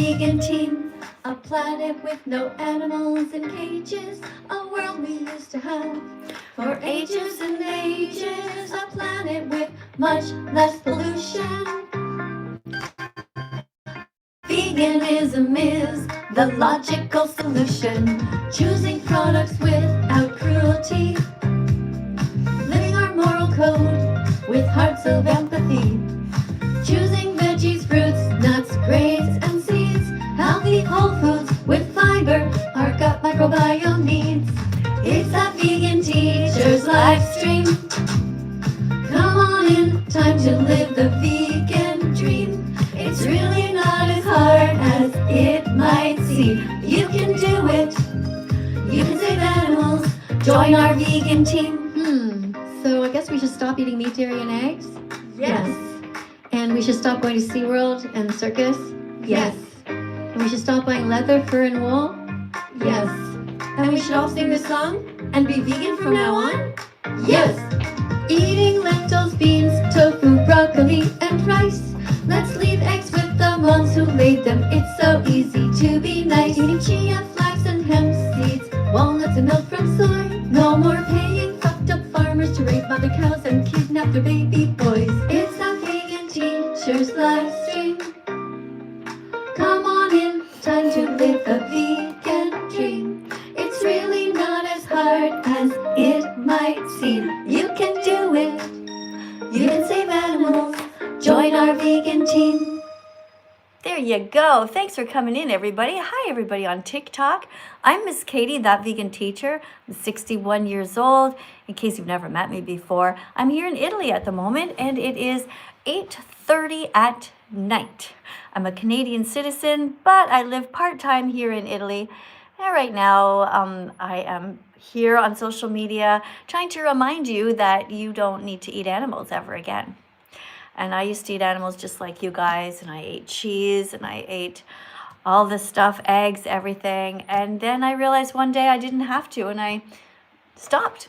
vegan team. A planet with no animals in cages, a world we used to have for ages and ages. A planet with much less pollution. Veganism is the logical solution. Choosing products without cruelty. Living our moral code with hearts of empathy. Choosing veggies, fruits, nuts, grains, and seeds. Healthy whole foods with fiber our gut microbiome needs. It's that vegan teacher's live stream. Come on in, time to live the vegan dream. It's really not as hard as it might seem. You can do it. You can save animals. Join our vegan team. So I guess we should stop eating meat, dairy, and eggs? Yes. And we should stop going to SeaWorld and the circus? Yes. And we should stop buying leather, fur, and wool? Yes. And we should all sing this song and be vegan from now on? Yes. Eating lentils, beans, tofu, broccoli, and rice. Let's leave eggs with the moms who laid them. It's so easy to be nice. Eating chia, flax, and hemp seeds, walnuts, and milk from soy. No more paying fucked up farmers to rape mother cows and kidnap their baby boys. It's a vegan teacher's live stream. Come on in, time to live the vegan dream. It's really not as hard as it might seem. You can do it. You can save animals. Join our vegan team. There you go. Thanks for coming in, everybody. Hi, everybody on TikTok. I'm Miss Katie, That Vegan Teacher. I'm 61 years old. In case you've never met me before, I'm here in Italy at the moment, and it is 8:30 at night. I'm a Canadian citizen, but I live part-time here in Italy. And right now, I am here on social media trying to remind you that you don't need to eat animals ever again. And I used to eat animals just like you guys, and I ate cheese, and I ate all this stuff, eggs, everything. And then I realized one day I didn't have to, and I stopped.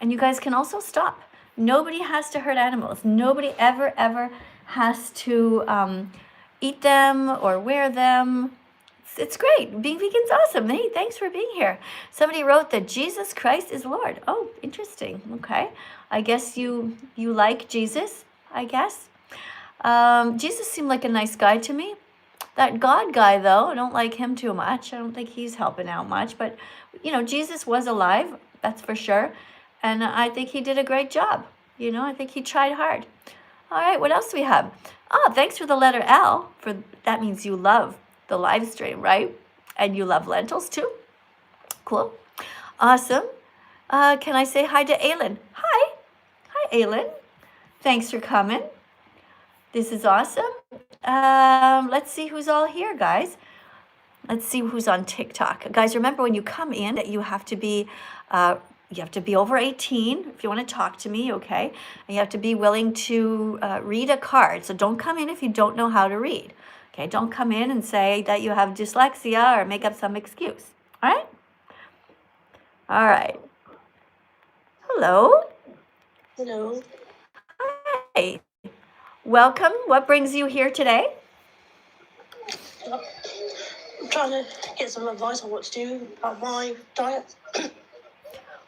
And you guys can also stop. Nobody has to hurt animals. Nobody ever has to eat them or wear them. It's great. Being vegan's awesome. Hey, thanks for being here. Somebody wrote that Jesus Christ is Lord. Oh, interesting. Okay. I guess you like Jesus, I guess. Jesus seemed like a nice guy to me. That God guy, though, I don't like him too much. I don't think he's helping out much. But, you know, Jesus was alive, that's for sure. And I think he did a great job. You know, I think he tried hard. All right, what else do we have? Oh, thanks for the letter L. That means you love the live stream, right? And you love lentils, too. Cool. Awesome. Can I say hi to Aylin? Hi. Hi, Aylin. Thanks for coming. This is awesome. Let's see who's all here, guys. Let's see who's on TikTok. Guys, remember when you come in that you have to be over 18 if you want to talk to me, okay? And you have to be willing to read a card. So don't come in if you don't know how to read. Okay, don't come in and say that you have dyslexia or make up some excuse. All right? All right. Hello. Hello. Hi. Welcome. What brings you here today? I'm trying to get some advice on what to do about my diet.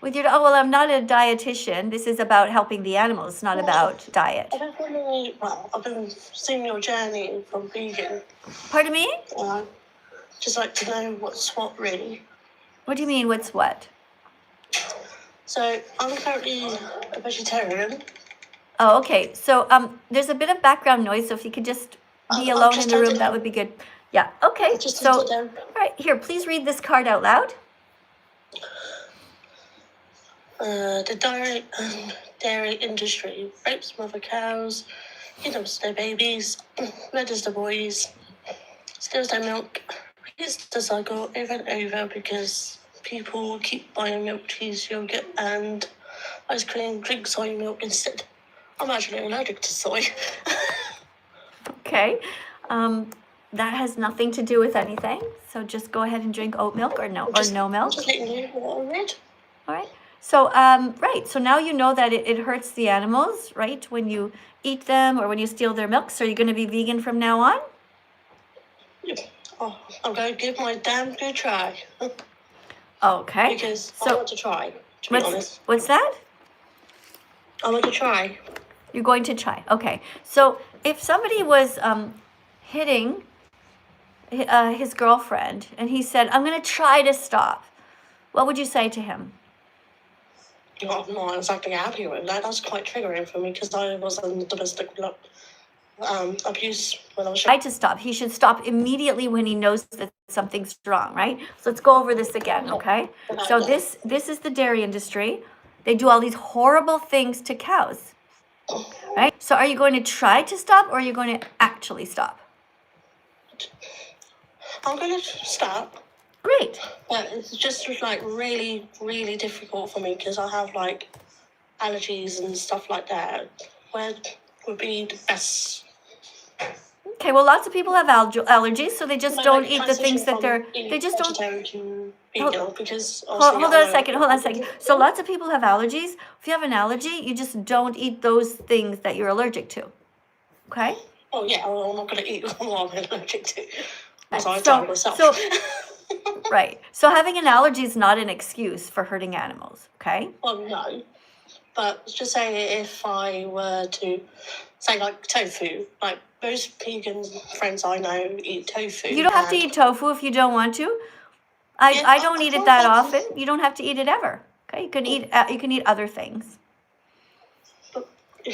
Well, I'm not a dietitian. This is about helping the animals, not about diet. I've been seeing your journey from vegan. Pardon me? Just like to know what's what, really. What do you mean, what's what? So, I'm currently a vegetarian. Oh, okay. So there's a bit of background noise, so if you could just be alone in the room, that would be good. Yeah, okay. So, all right, here, please read this card out loud. The dairy industry rapes mother cows, kidnaps their babies, murders the boys, steals their milk, repeats the cycle over and over because people keep buying milk, cheese, yogurt, and ice cream, drink soy milk instead. I'm actually allergic to soy. Okay. That has nothing to do with anything. So just go ahead and drink oat milk or no milk. Just letting you know what I read. All right. So, right. So now you know that it hurts the animals, right? When you eat them or when you steal their milk. So you're going to be vegan from now on? Yeah. Oh, I'm going to give my damn good try. Okay. Because I So want to try, to be honest. what's that? I want to try. You're going to try. Okay. So if somebody was hitting his girlfriend and he said, "I'm going to try to stop," what would you say to him? I'm not exactly happy with that. That's quite triggering for me because I was in domestic abuse when I was Try to stop. He should stop immediately when he knows that something's wrong, right? So let's go over this again, okay? So this is the dairy industry. They do all these horrible things to cows, right? So are you going to try to stop or are you going to actually stop? I'm going to stop. Great. But it's just like really, really difficult for me because I have like allergies and stuff like that. Where would be the best? Okay, well, lots of people have allergies, so they just don't eat the things that they just don't. Because Hold on a second. So lots of people have allergies. If you have an allergy, you just don't eat those things that you're allergic to. Okay? Oh yeah, well, I'm not going to eat what I'm allergic to. As I So- tell myself. so- Right. So having an allergy is not an excuse for hurting animals, okay? Well, no. But just say if I were to say like tofu, like most vegan friends I know eat tofu. You don't have to eat tofu if you don't want to. Yeah, I don't eat it that okay. often. You don't have to eat it ever. Okay? You can eat other things.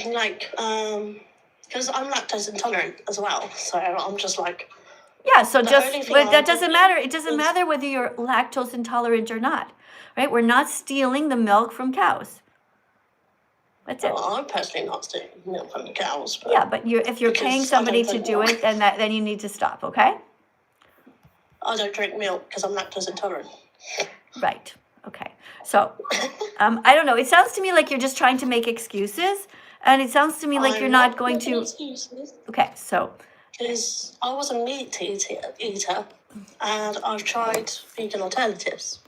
Like, because I'm lactose intolerant as well, so I'm just like. Yeah, so but that doesn't doing matter. It doesn't matter whether you're lactose intolerant or not, right? We're not stealing the milk from cows. That's it. Well, I'm personally not stealing milk from the cows. But Yeah, but if you're because paying I somebody don't to drink do milk. it, then you need to stop, okay? I don't drink milk because I'm lactose intolerant. Right. Okay. So, I don't know. It sounds to me like you're just trying to make excuses, and it sounds to me like you're not going making to. Excuses. Okay. So, Because I was a meat eater, and I've tried vegan alternatives,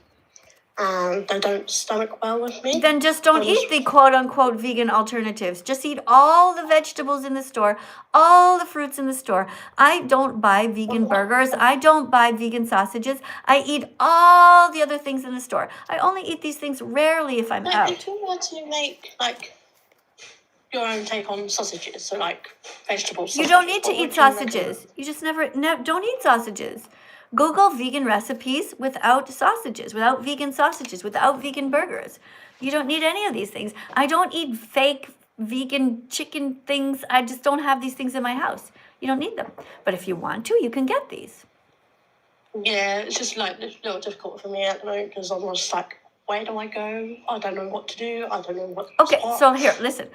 and they don't stomach well with me. then just don't eat the quote unquote vegan alternatives. Just eat all the vegetables in the store, all the fruits in the store. I don't buy vegan burgers. I don't buy vegan sausages. I eat all the other things in the store. I only eat these things rarely if I'm Like, out. if you want to make like your own take on sausages, so like vegetable sausages. You don't need to what eat would you recommend? sausages. You just don't eat sausages. Google vegan recipes without sausages, without vegan sausages, without vegan burgers. You don't need any of these things. I don't eat fake vegan chicken things. I just don't have these things in my house. You don't need them. But if you want to, you can get these. Yeah, it's just like it's a little difficult for me at the moment because I'm just like, where do I go? I don't know what to do. I don't know what. Okay, so here, listen.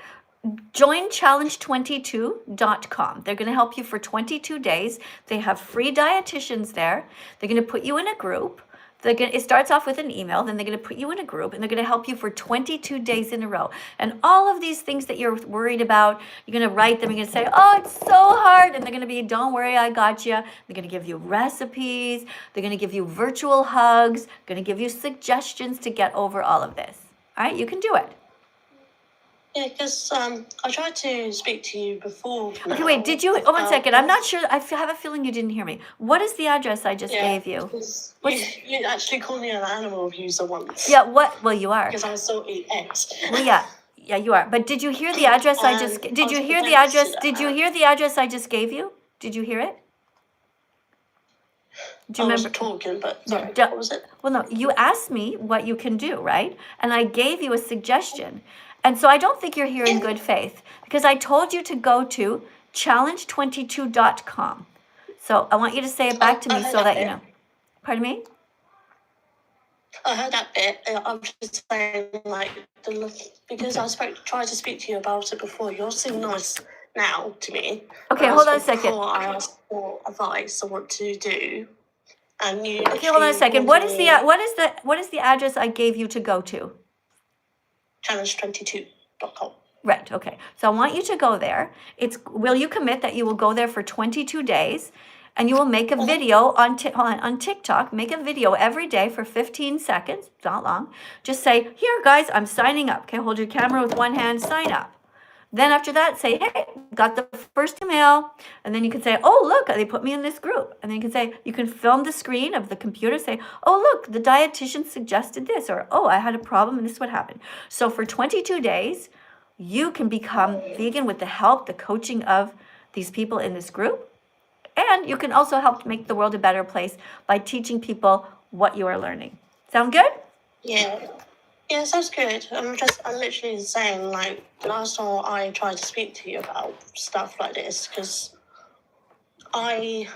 Join challenge22.com. They're going to help you for 22 days. They have free dietitians there. They're going to put you in a group. It starts off with an email, then they're going to put you in a group, and they're going to help you for 22 days in a row. And all of these things that you're worried about, you're going to write them. You're going to say, "Oh, it's so hard," and they're going to be, "Don't worry, I got you." They're going to give you recipes. They're going to give you virtual hugs. They're going to give you suggestions to get over all of this. All right, you can do it. Yeah, because I tried to speak to you before. Okay, wait, did you? Oh, 1 second. I'm not sure. I have a feeling you didn't hear me. What is the address I just gave you? You actually called me an animal abuser once. Yeah, what? Well, you are. Because I still eat eggs. Well, yeah. Yeah, you are. But did you hear the address did you hear the address? Did you hear the address I just gave you? Did you hear it? Do you remember? I was talking, but sorry, Yeah, what was it? Well, no, you asked me what you can do, right? And I gave you a suggestion. And so I don't think you're here in good faith because I told you to go to challenge22.com. So I want you to say it back to me so that you know. Pardon me? I heard that bit. I'm just saying, like, because I tried to speak to you about it before. You're so nice now to me. Okay, hold on a second. Before I asked for advice on what to do, and you. Okay, hold on a second. What is the address I gave you to go to? Challenge22.com. Right, okay. So I want you to go there. Will you commit that you will go there for 22 days and you will make a video on TikTok, make a video every day for 15 seconds, it's not long. Just say, "Here guys, I'm signing up." Okay, hold your camera with one hand, sign up. Then after that, say, hey, got the first email. And then you can say, oh, look, they put me in this group. And then you can say, you can film the screen of the computer, say, oh, look, the dietitian suggested this, or, oh, I had a problem and this is what happened. So for 22 days, you can become vegan with the help, the coaching of these people in this group. And you can also help make the world a better place by teaching people what you are learning. Sound good? Yeah. Yeah, sounds good. I'm literally saying, like, last time I tried to speak to you about stuff like this, because I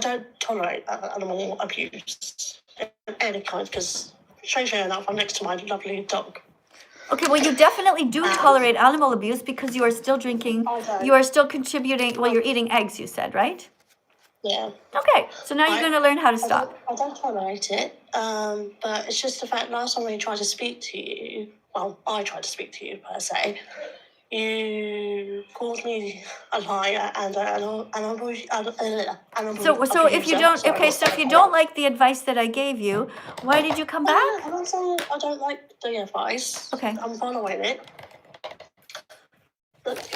don't tolerate animal abuse of any kind, because strangely enough, I'm next to my lovely dog. Okay, well, you definitely do tolerate animal abuse because you are still drinking, you are still contributing, well, you're eating eggs, you said, right? Yeah. Okay, so now you're going to learn how to stop. I don't tolerate it, but it's just the fact last time we tried to speak to you, well, I tried to speak to you per se, you called me a liar and So if you don't, okay, so if you don't like the advice that I gave you, why did you come back? I'm not saying I don't like the advice. Okay. I'm following it.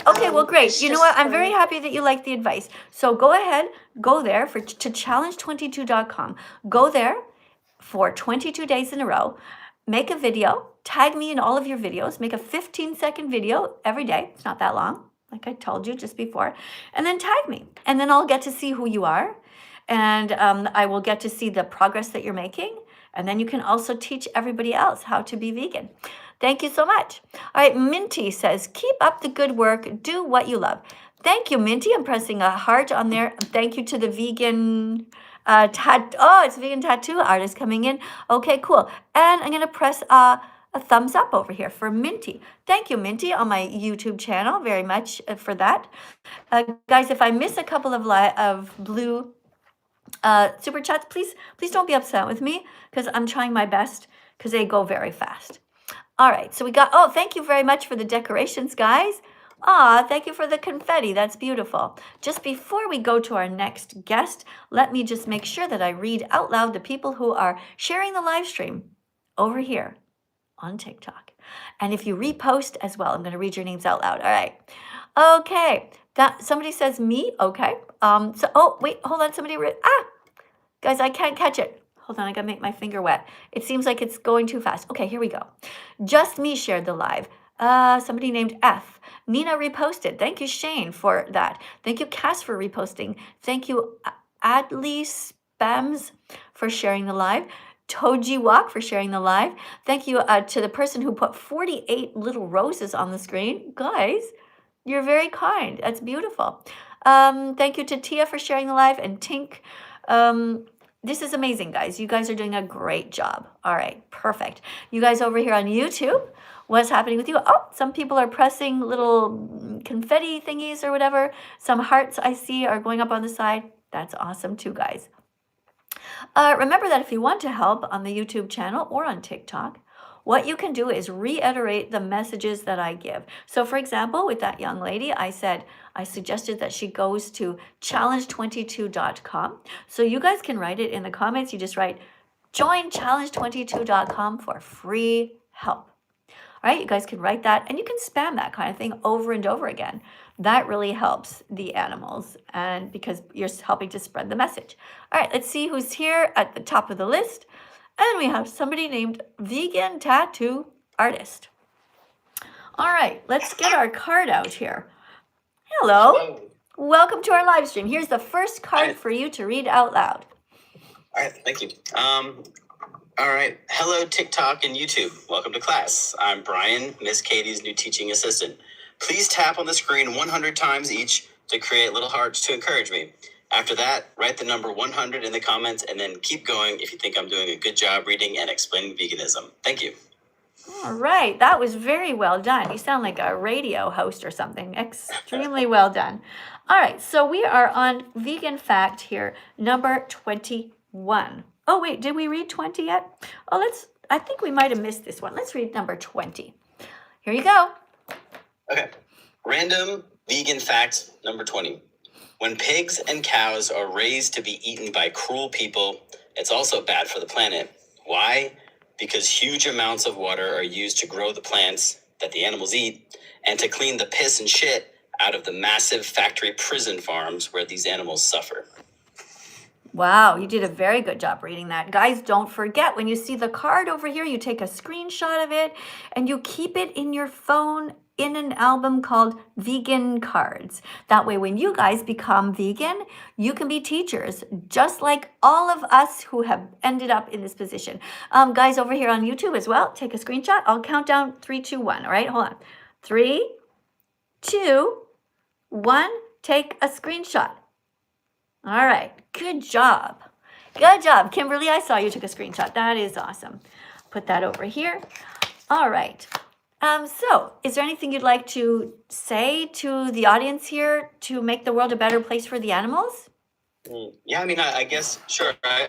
Okay, well, great. You know what? I'm very happy that you like the advice. So go ahead, go there to challenge22.com. Go there for 22 days in a row. Make a video. Tag me in all of your videos. Make a 15-second video every day. It's not that long, like I told you just before. And then tag me. And then I'll get to see who you are. And I will get to see the progress that you're making. And then you can also teach everybody else how to be vegan. Thank you so much. All right, Minty says, keep up the good work. Do what you love. Thank you, Minty. I'm pressing a heart on there. Thank you to the vegan it's vegan tattoo artist coming in. Okay, cool. And I'm going to press a thumbs up over here for Minty. Thank you, Minty, on my YouTube channel very much for that. Guys, if I miss a couple of blue super chats, please don't be upset with me because I'm trying my best because they go very fast. All right, so we got, oh, thank you very much for the decorations, guys. Thank you for the confetti. That's beautiful. Just before we go to our next guest, let me just make sure that I read out loud the people who are sharing the live stream over here on TikTok. And if you repost as well, I'm going to read your names out loud. All right. Okay. Somebody says me. Okay. Oh, wait, hold on. Guys, I can't catch it. Hold on, I gotta make my finger wet. It seems like it's going too fast. Okay, here we go. Just Me shared the live. Somebody named F. Nina reposted. Thank you, Shane, for that. Thank you, Cass, for reposting. Thank you, Adley Spams, for sharing the live. Toji Walk for sharing the live. Thank you to the person who put 48 little roses on the screen. Guys, you're very kind. That's beautiful. Thank you to Tia for sharing the live, and Tink. This is amazing, guys. You guys are doing a great job. All right, perfect. You guys over here on YouTube, what's happening with you? Oh, some people are pressing little confetti thingies or whatever. Some hearts I see are going up on the side. That's awesome too, guys. Remember that if you want to help on the YouTube channel or on TikTok, what you can do is reiterate the messages that I give. So for example, with that young lady, I suggested that she goes to challenge22.com. So you guys can write it in the comments. You just write, join challenge22.com for free help. All right, you guys can write that and you can spam that kind of thing over and over again. That really helps the animals and because you're helping to spread the message. All right, let's see who's here at the top of the list. And we have somebody named Vegan Tattoo Artist. All right, let's get our card out here. Hello. Welcome to our live stream. Here's the first card for you to read out loud. All right, thank you. All right, hello TikTok and YouTube. Welcome to class. I'm Brian, Miss Katie's new teaching assistant. Please tap on the screen 100 times each to create little hearts to encourage me. After that, write the number 100 in the comments and then keep going if you think I'm doing a good job reading and explaining veganism. Thank you. All right, that was very well done. You sound like a radio host or something. Extremely well done. All right, so we are on Vegan Fact here, number 21. Oh, wait, did we read 20 yet? Oh, I think we might have missed this one. Let's read number 20. Here you go. Okay, random vegan fact number 20. When pigs and cows are raised to be eaten by cruel people, it's also bad for the planet. Why? Because huge amounts of water are used to grow the plants, that the animals eat, and to clean the piss and shit out of the massive factory prison farms where these animals suffer. Wow, you did a very good job reading that. Guys, don't forget, when you see the card over here, you take a screenshot of it and you keep it in your phone in an album called Vegan Cards. That way, when you guys become vegan, you can be teachers, just like all of us who have ended up in this position. Guys over here on YouTube as well, take a screenshot. I'll count down 3, 2, 1. All right, hold on. 3, 2, 1. Take a screenshot. All right, good job. Good job. Kimberly, I saw you took a screenshot. That is awesome. Put that over here. All right. So is there anything you'd like to say to the audience here to make the world a better place for the animals? Yeah, I mean, I guess, sure. I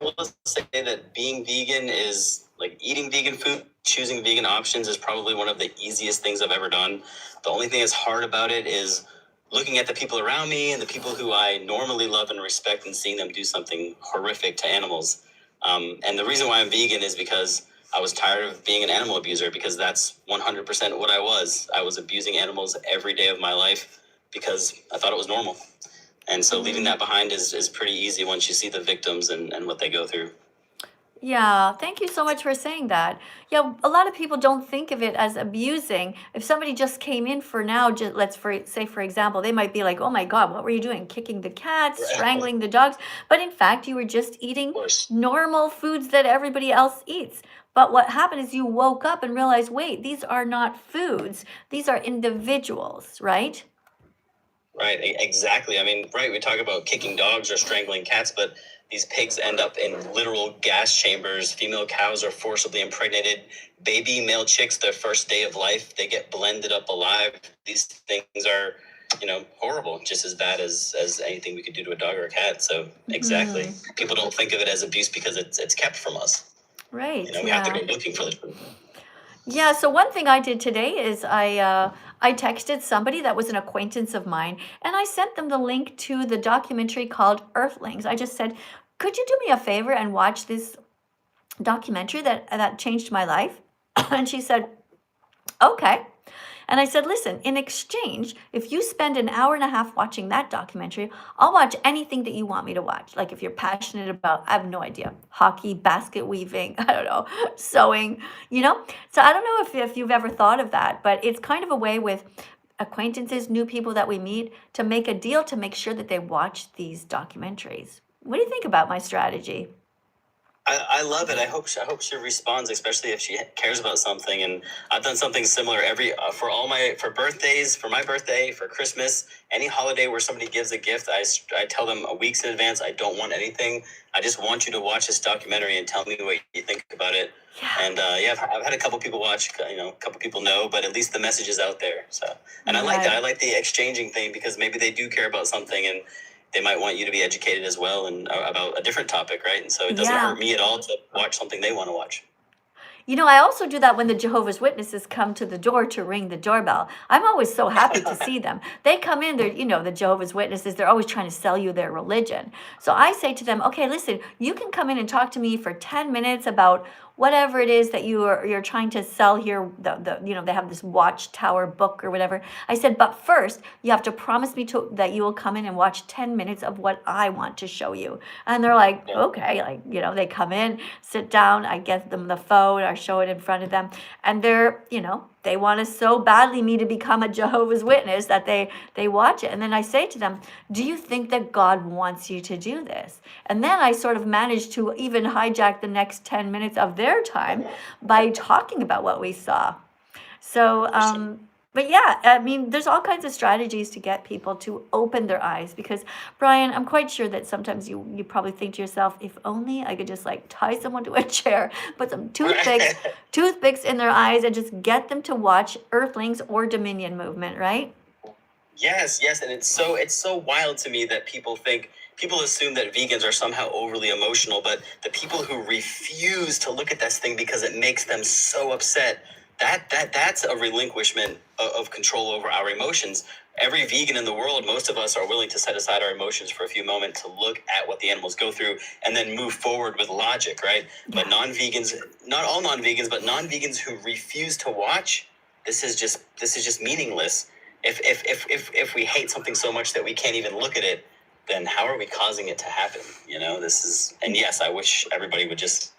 will say that being vegan is like eating vegan food, choosing vegan options is probably one of the easiest things I've ever done. The only thing that's hard about it is looking at the people around me and the people who I normally love and respect and seeing them do something horrific to animals. And the reason why I'm vegan is because I was tired of being an animal abuser, because that's 100% what I was. I was abusing animals every day of my life because I thought it was normal. And so leaving that behind is pretty easy once you see the victims and what they go through. Yeah, thank you so much for saying that. Yeah, a lot of people don't think of it as abusing. If somebody just came in for now, say, for example, they might be like, oh my God, what were you doing? Kicking the cats, strangling the dogs. But in fact, you were just eating normal foods that everybody else eats. But what happened is you woke up and realized, wait, these are not foods. These are individuals, right? Right, exactly. I mean, right, we talk about kicking dogs or strangling cats, but these pigs end up in literal gas chambers. Female cows are forcibly impregnated. Baby male chicks, their first day of life, they get blended up alive. These things are, horrible, just as bad as anything we could do to a dog or a cat. So exactly. People don't think of it as abuse because it's kept from us. Right. We have to go looking for the food. Yeah, so one thing I did today is I texted somebody that was an acquaintance of mine, and I sent them the link to the documentary called Earthlings. I just said, could you do me a favor and watch this documentary that changed my life? And she said, okay. And I said, listen, in exchange, if you spend an hour and a half watching that documentary, I'll watch anything that you want me to watch. Like if you're passionate about, I have no idea, hockey, basket weaving, I don't know, sewing, So I don't know if you've ever thought of that, but it's kind of a way with acquaintances, new people that we meet, to make a deal to make sure that they watch these documentaries. What do you think about my strategy? I love it. I hope she responds, especially if she cares about something. And I've done something similar for birthdays, for my birthday, for Christmas, any holiday where somebody gives a gift. I tell them a week's in advance, I don't want anything. I just want you to watch this documentary and tell me what you think about it. Yeah. And I've had a couple people watch, a couple people know, but at least the message is out there. So, and I like that. I like the exchanging thing because maybe they do care about something and they might want you to be educated as well and about a different topic, right? And so it doesn't hurt me at all to watch something they want to watch. I also do that when the Jehovah's Witnesses come to the door to ring the doorbell. I'm always so happy to see them. They come in, they're, the Jehovah's Witnesses, they're always trying to sell you their religion. So I say to them, okay, listen, you can come in and talk to me for 10 minutes about whatever it is that you're trying to sell here. They have this Watchtower book or whatever. I said, but first you have to promise me that you will come in and watch 10 minutes of what I want to show you. And they're like, okay, they come in, sit down, I get them the phone, I show it in front of them, and they're, they want to so badly me to become a Jehovah's Witness that they watch it. And then I say to them, do you think that God wants you to do this? And then I sort of manage to even hijack the next 10 minutes of their time by talking about what we saw. So, but yeah, I mean, there's all kinds of strategies to get people to open their eyes because, Brian, I'm quite sure that sometimes you probably think to yourself, if only I could just tie someone to a chair, put some toothpicks in their eyes and just get them to watch Earthlings or Dominion Movement, right? Yes, and it's so wild to me that people assume that vegans are somehow overly emotional, but the people who refuse to look at this thing because it makes them so upset, that's a relinquishment of control over our emotions. Every vegan in the world, most of us are willing to set aside our emotions for a few moments to look at what the animals go through and then move forward with logic, right? Yeah. But non-vegans, not all non-vegans, but non-vegans who refuse to watch, this is just meaningless. If we hate something so much that we can't even look at it, then how are we causing it to happen? And yes, I wish everybody would just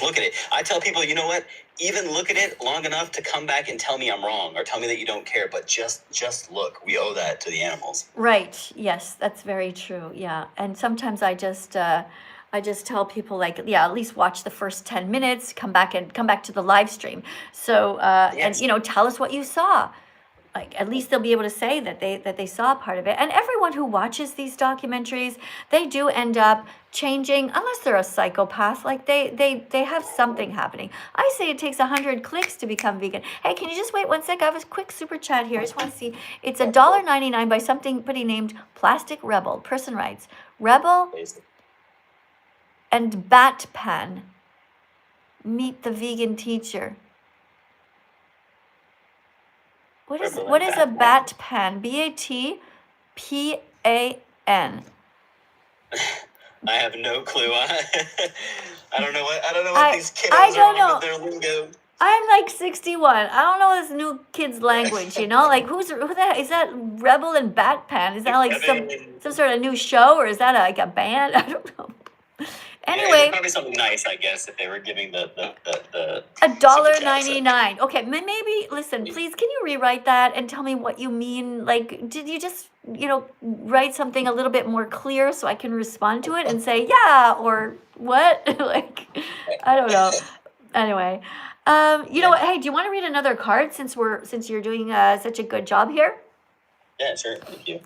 look at it. I tell people, you know what? Even look at it long enough to come back and tell me I'm wrong or tell me that you don't care, but just look. We owe that to the animals. Right. Yes, that's very true. Yeah. And sometimes I just tell people like, yeah, at least watch the first 10 minutes, come back to the live stream. So, Yes. and tell us what you saw. Like, at least they'll be able to say that they saw part of it. And everyone who watches these documentaries, they do end up changing, unless they're a psychopath. Like they have something happening. I say it takes 100 clicks to become vegan. Hey, can you just wait one sec? I have a quick super chat here. I just want to see. It's $1.99 by somebody named Plastic Rebel. Person writes, Rebel and Batpan meet the vegan teacher. What is a Batpan? BATPAN. I have no clue. I don't know what these kiddos I don't are know. with their lingo. I'm like 61. I don't know this new kid's language, Like who the heck is that? Rebel and Batpan? Is that like some sort of new show, or is that like a band? I don't know. Anyway, it's probably something nice, I guess, if they were giving the $1.99. Okay, maybe listen, please, can you rewrite that and tell me what you mean? Like, did you just write something a little bit more clear so I can respond to it and say yeah or what? Like, I don't know. Anyway, you know what? Hey, do you want to read another card since you're doing such a good job here? Yeah, sure. Thank you.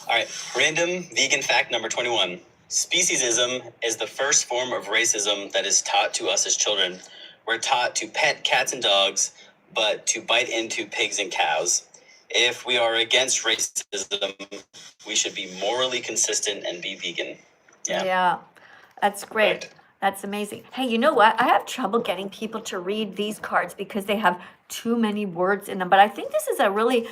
All right. Random vegan fact number 21. Speciesism is the first form of racism that is taught to us as children. We're taught to pet cats and dogs, but to bite into pigs and cows. If we are against racism, we should be morally consistent and be vegan. Yeah, that's great. Right. That's amazing. Hey, you know what? I have trouble getting people to read these cards because they have too many words in them. But I think this is a really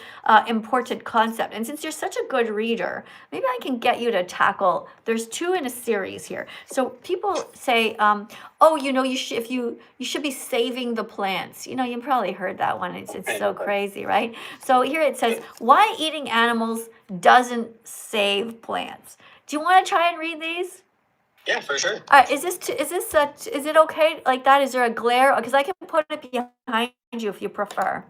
important concept. And since you're such a good reader, maybe I can get you to tackle. There's 2 in a series here. So people say, you should be saving the plants. You've probably heard that one. It's so crazy, right? So here it says, why eating animals doesn't save plants. Do you want to try and read these? Yeah, for sure. Is it okay like that? Is there a glare? Because I can put it behind you if you prefer.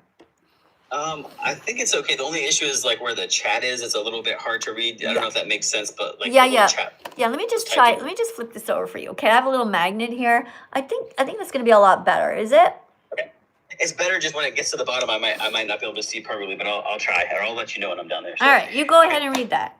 I think it's okay. The only issue is like where the chat is. It's a little bit hard to read. I don't know if that makes sense, but like chat. Yeah, let me just try. Let me just flip this over for you. Okay, I have a little magnet here. I think that's going to be a lot better. Is it? Okay. It's better just when it gets to the bottom. I might not be able to see perfectly, but I'll try. Or I'll let you know when I'm down there. So. All right, you go ahead and read that.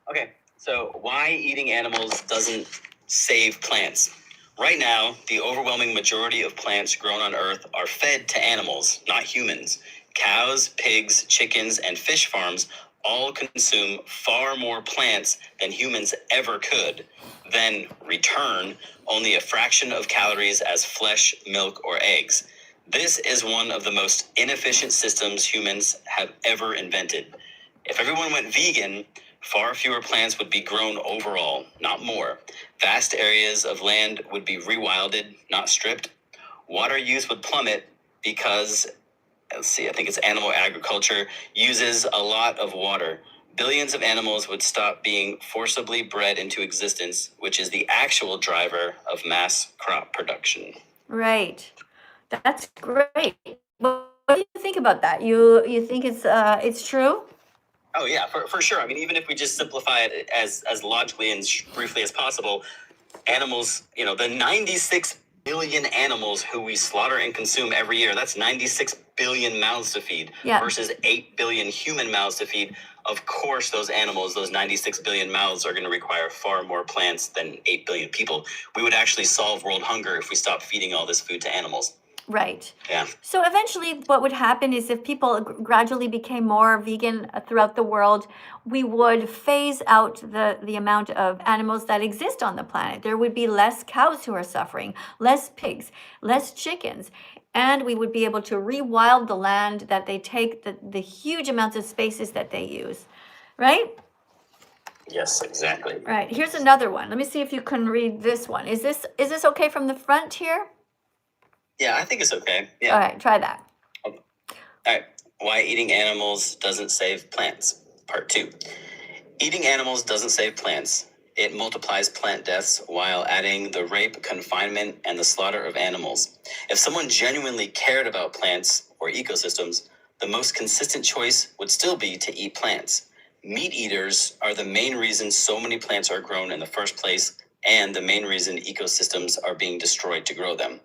Okay. So why eating animals doesn't save plants? Right now, the overwhelming majority of plants grown on Earth are fed to animals, not humans. Cows, pigs, chickens, and fish farms all consume far more plants than humans ever could, then return only a fraction of calories as flesh, milk, or eggs. This is one of the most inefficient systems humans have ever invented. If everyone went vegan, far fewer plants would be grown overall, not more. Vast areas of land would be rewilded, not stripped. Water use would plummet because, I think it's animal agriculture, uses a lot of water. Billions of animals would stop being forcibly bred into existence, which is the actual driver of mass crop production. Right. That's great. What do you think about that? You think it's true? Oh, yeah, for sure. I mean, even if we just simplify it as logically and briefly as possible, animals, the 96 billion animals who we slaughter and consume every year, that's 96 billion mouths to feed versus 8 billion human mouths to feed. Of course, those animals, those 96 billion mouths are going to require far more plants than 8 billion people. We would actually solve world hunger if we stopped feeding all this food to animals. Right. Yeah. So eventually what would happen is if people gradually became more vegan throughout the world, we would phase out the amount of animals that exist on the planet. There would be less cows who are suffering, less pigs, less chickens, and we would be able to rewild the land that they take, the huge amounts of spaces that they use, right? Yes, exactly. Right. Here's another one. Let me see if you can read this one. Is this okay from the front here? Yeah, I think it's okay. Yeah. All right, try that. Okay. All right. Why eating animals doesn't save plants. Part 2. Eating animals doesn't save plants. It multiplies plant deaths while adding the rape, confinement, and the slaughter of animals. If someone genuinely cared about plants or ecosystems, the most consistent choice would still be to eat plants. Meat eaters are the main reason so many plants are grown in the first place, and the main reason ecosystems are being destroyed to grow them.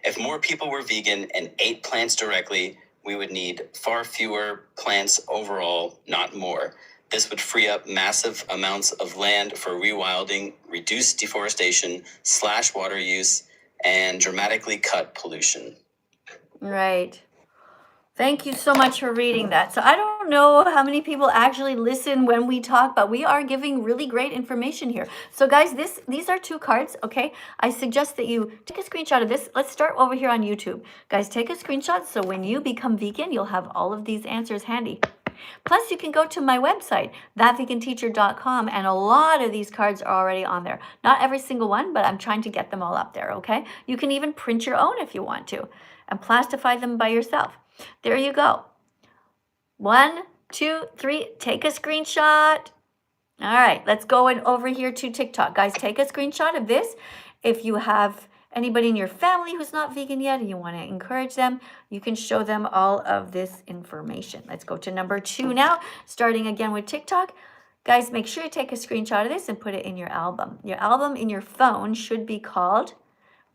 If more people were vegan and ate plants directly, we would need far fewer plants overall, not more. This would free up massive amounts of land for rewilding, reduce deforestation, slash water use, and dramatically cut pollution. Right. Thank you so much for reading that. So I don't know how many people actually listen when we talk, but we are giving really great information here. So guys, these are 2 cards, okay? I suggest that you take a screenshot of this. Let's start over here on YouTube. Guys, take a screenshot so when you become vegan, you'll have all of these answers handy. Plus, you can go to my website, thatveganteacher.com, and a lot of these cards are already on there. Not every single one, but I'm trying to get them all up there, okay? You can even print your own if you want to and plastify them by yourself. There you go. 1, 2, 3. Take a screenshot. All right, let's go over here to TikTok. Guys, take a screenshot of this. If you have anybody in your family who's not vegan yet and you want to encourage them, you can show them all of this information. Let's go to number 2 now, starting again with TikTok. Guys, make sure you take a screenshot of this and put it in your album. Your album in your phone should be called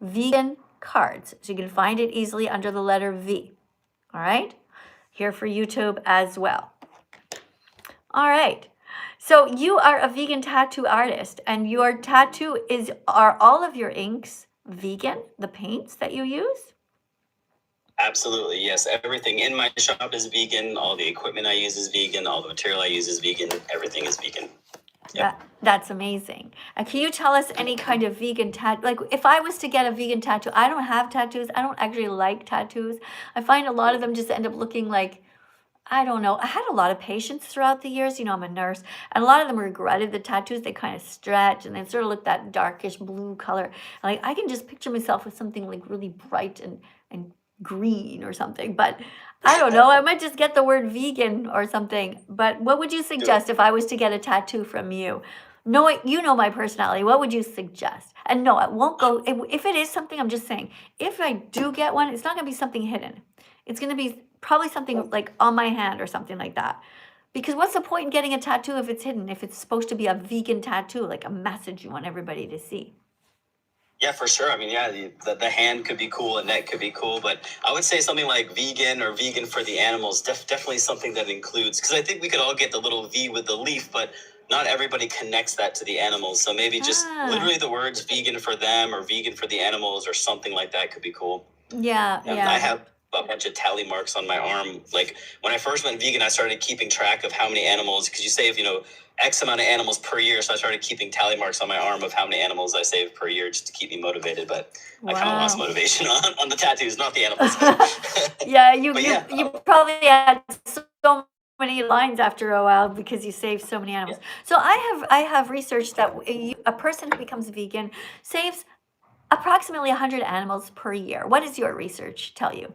Vegan Cards. So you can find it easily under the letter V. All right, here for YouTube as well. All right, so you are a vegan tattoo artist, and your tattoo are all of your inks vegan, the paints that you use? Absolutely, yes. Everything in my shop is vegan. All the equipment I use is vegan. All the material I use is vegan. Everything is vegan. Yep. That's amazing. And can you tell us any kind of vegan tattoo? Like if I was to get a vegan tattoo, I don't have tattoos. I don't actually like tattoos. I find a lot of them just end up looking like, I don't know. I had a lot of patients throughout the years. You know, I'm a nurse. And a lot of them regretted the tattoos. They kind of stretch and they sort of look that darkish blue color. Like I can just picture myself with something like really bright and green or something. But I don't know. I might just get the word vegan or something. But what would you suggest if I was to get a tattoo from you? You know my personality. What would you suggest? And no, it won't go. If it is something, I'm just saying, if I do get one, it's not going to be something hidden. It's going to be probably something like on my hand or something like that. Because what's the point in getting a tattoo if it's hidden, if it's supposed to be a vegan tattoo, like a message you want everybody to see? Yeah, for sure. I mean, yeah, the hand could be cool, a neck could be cool, but I would say something like vegan or vegan for the animals, definitely something that includes, because I think we could all get the little V with the leaf, but not everybody connects that to the animals. So maybe just literally the words vegan for them or vegan for the animals or something like that could be cool. Yeah, yeah. I have a bunch of tally marks on my arm. Like when I first went vegan, I started keeping track of how many animals, because you save, X amount of animals per year. So I started keeping tally marks on my arm of how many animals I saved per year just to keep me motivated. But I kind of lost motivation on the tattoos, not the animals. Yeah, you probably had so many lines after a while because you saved so many animals. Yeah. So I have researched that a person who becomes vegan saves approximately 100 animals per year. What does your research tell you?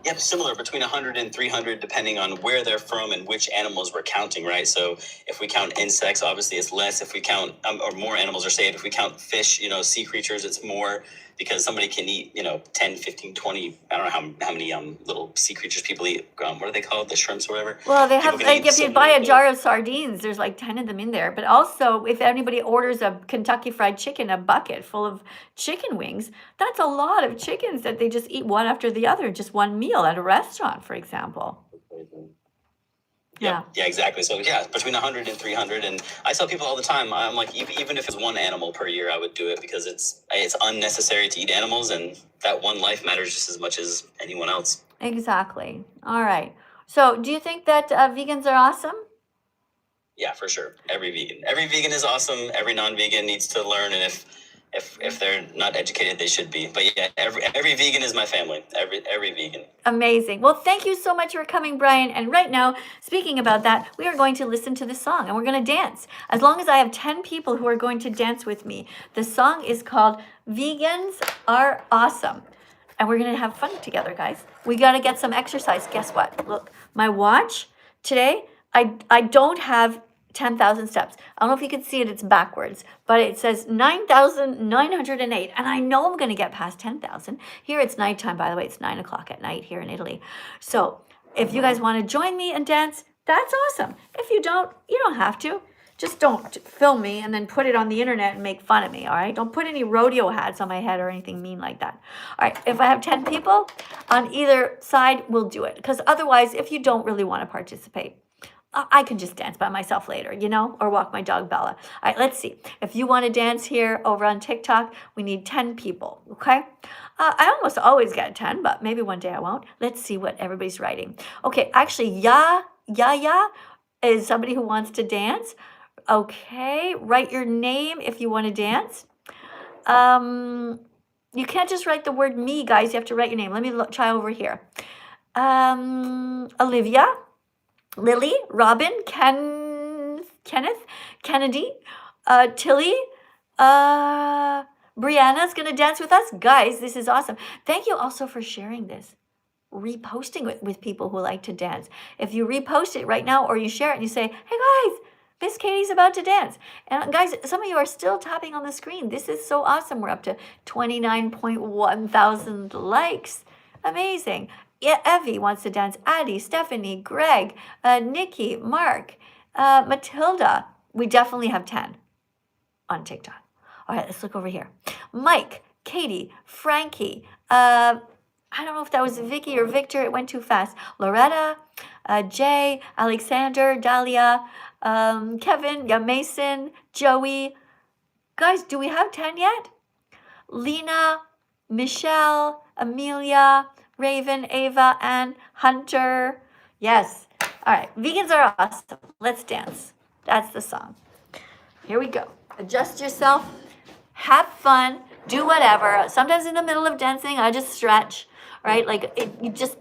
Yep, similar, between 100 and 300, depending on where they're from and which animals we're counting, right? So if we count insects, obviously it's less. If we count, or more animals are saved. If we count fish, sea creatures, it's more, because somebody can eat, 10, 15, 20, I don't know how many little sea creatures people eat. What are they called? The shrimps or whatever? Well, they have, like, if you buy a jar of sardines, there's like 10 of them in there. But also, if anybody orders a Kentucky Fried Chicken, a bucket full of chicken wings, that's a lot of chickens that they just eat one after the other, just one meal at a restaurant, for example. Yeah, exactly. So yeah, between 100 and 300. And I tell people all the time, I'm like, even if it's one animal per year, I would do it, because it's unnecessary to eat animals, and that one life matters just as much as anyone else. Exactly. All right. So do you think that vegans are awesome? Yeah, for sure. Every vegan is awesome. Every non-vegan needs to learn, and if they're not educated, they should be. But yeah, every vegan is my family. Every vegan. Amazing. Well, thank you so much for coming, Brian. And right now, speaking about that, we are going to listen to the song and we're going to dance. As long as I have 10 people who are going to dance with me. The song is called Vegans Are Awesome. and we're going to have fun together, guys. We got to get some exercise. Guess what? Look, my watch today, I don't have 10,000 steps. I don't know if you can see it, it's backwards, but it says 9,908, and I know I'm going to get past 10,000. Here it's nighttime, by the way. It's 9 o'clock at night here in Italy. So if you guys want to join me and dance, that's awesome. If you don't, you don't have to. Just don't film me and then put it on the internet and make fun of me, all right? Don't put any rodeo hats on my head or anything mean like that. All right, if I have 10 people on either side, we'll do it. Because otherwise, if you don't really want to participate, I can just dance by myself later, you know, or walk my dog Bella. All right, let's see. If you want to dance here over on TikTok, we need 10 people, okay? I almost always get 10, but maybe one day I won't. Let's see what everybody's writing. Okay, actually, Ya is somebody who wants to dance. Okay, write your name if you want to dance. You can't just write the word me, guys. You have to write your name. Let me try over here. Olivia, Lily, Robin, Kenneth, Kennedy, Tilly, Brianna's going to dance with us. Guys, this is awesome. Thank you also for sharing this. Reposting it with people who like to dance. If you repost it right now or you share it and you say, hey guys, Miss Katie's about to dance. And guys, some of you are still tapping on the screen. This is so awesome. We're up to 29.1 thousand likes. Amazing. Yeah, Evie wants to dance. Addie, Stephanie, Greg, Nikki, Mark, Matilda. We definitely have 10 on TikTok. All right, let's look over here. Mike, Katie, Frankie, I don't know if that was Vicky or Victor. It went too fast. Loretta, Jay, Alexander, Dahlia, Kevin, Mason, Joey. Guys, do we have 10 yet? Lena, Michelle, Amelia, Raven, Ava, and Hunter. Yes. All right. Vegans are awesome. Let's dance. That's the song. Here we go. Adjust yourself. Have fun. Do whatever. Sometimes in the middle of dancing, I just stretch. Right? Like you just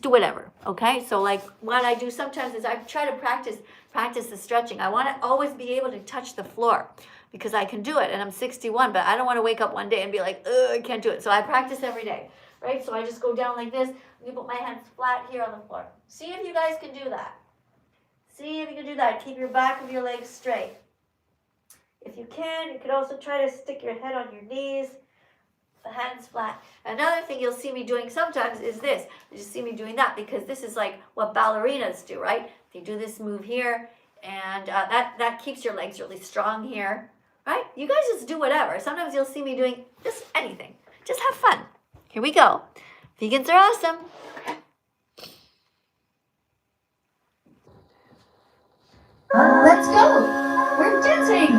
do whatever. Okay? So like what I do sometimes is I try to practice the stretching. I want to always be able to touch the floor because I can do it and I'm 61, but I don't want to wake up one day and be like, I can't do it. So I practice every day. Right? So I just go down like this. You put my hands flat here on the floor. See if you guys can do that. See if you can do that. Keep your back of your legs straight. If you can, you could also try to stick your head on your knees. The hands flat. Another thing you'll see me doing sometimes is this. You just see me doing that because this is like what ballerinas do, right? They do this move here, and that keeps your legs really strong here, right? You guys just do whatever. Sometimes you'll see me doing just anything. Just have fun. Here we go. Vegans are awesome. Let's go. We're dancing.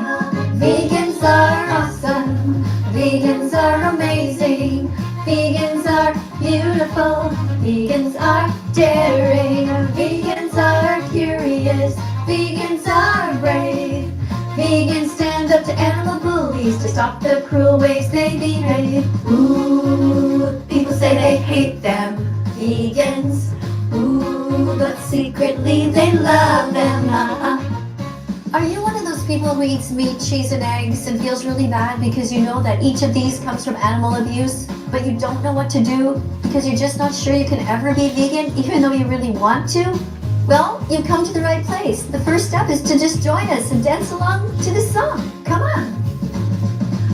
Vegans are awesome. Vegans are amazing. Vegans are beautiful. Vegans are daring. Vegans are curious. Vegans are brave. Vegans stand up to animal bullies to stop the cruel ways they behave. Ooh, people say they hate them, vegans. Ooh, but secretly they love them. Are you one of those people who eats meat, cheese, and eggs and feels really bad because you know that each of these comes from animal abuse, but you don't know what to do because you're just not sure you can ever be vegan even though you really want to? Well, you've come to the right place. The first step is to just join us and dance along to this song. Come on.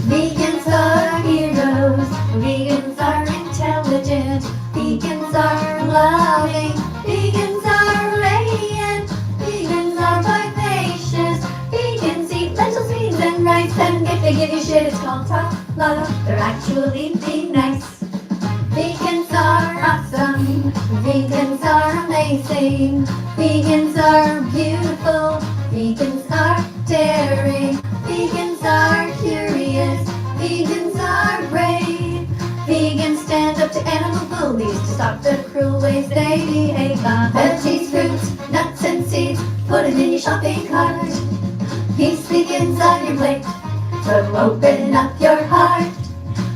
Vegans are heroes. Vegans are intelligent. Vegans are loving. Vegans are radiant. Vegans are vivacious. Vegans eat lentils, beans, and rice. And if they give you shit, it's called tough love. They're actually being nice. Vegans are awesome. Vegans are amazing. Vegans are beautiful. Vegans are daring. Vegans are curious. Vegans are brave. Vegans stand up to animal bullies to stop the cruel ways they behave. Veggies, fruits, nuts, and seeds, put them in your shopping cart. Peace begins on your plate, so open up your heart.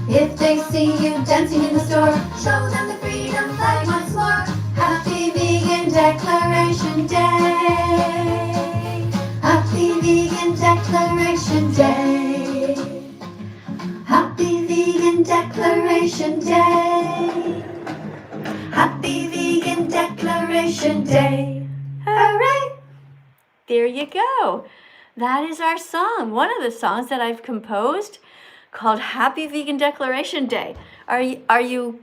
If they see you dancing in the store, show them the freedom flag once more. Happy Vegan Declaration Day. Happy Vegan Declaration Day. Happy Vegan Declaration Day. Happy Vegan Declaration Day. Hooray! There you go. That is our song. One of the songs that I've composed called Happy Vegan Declaration Day. Did you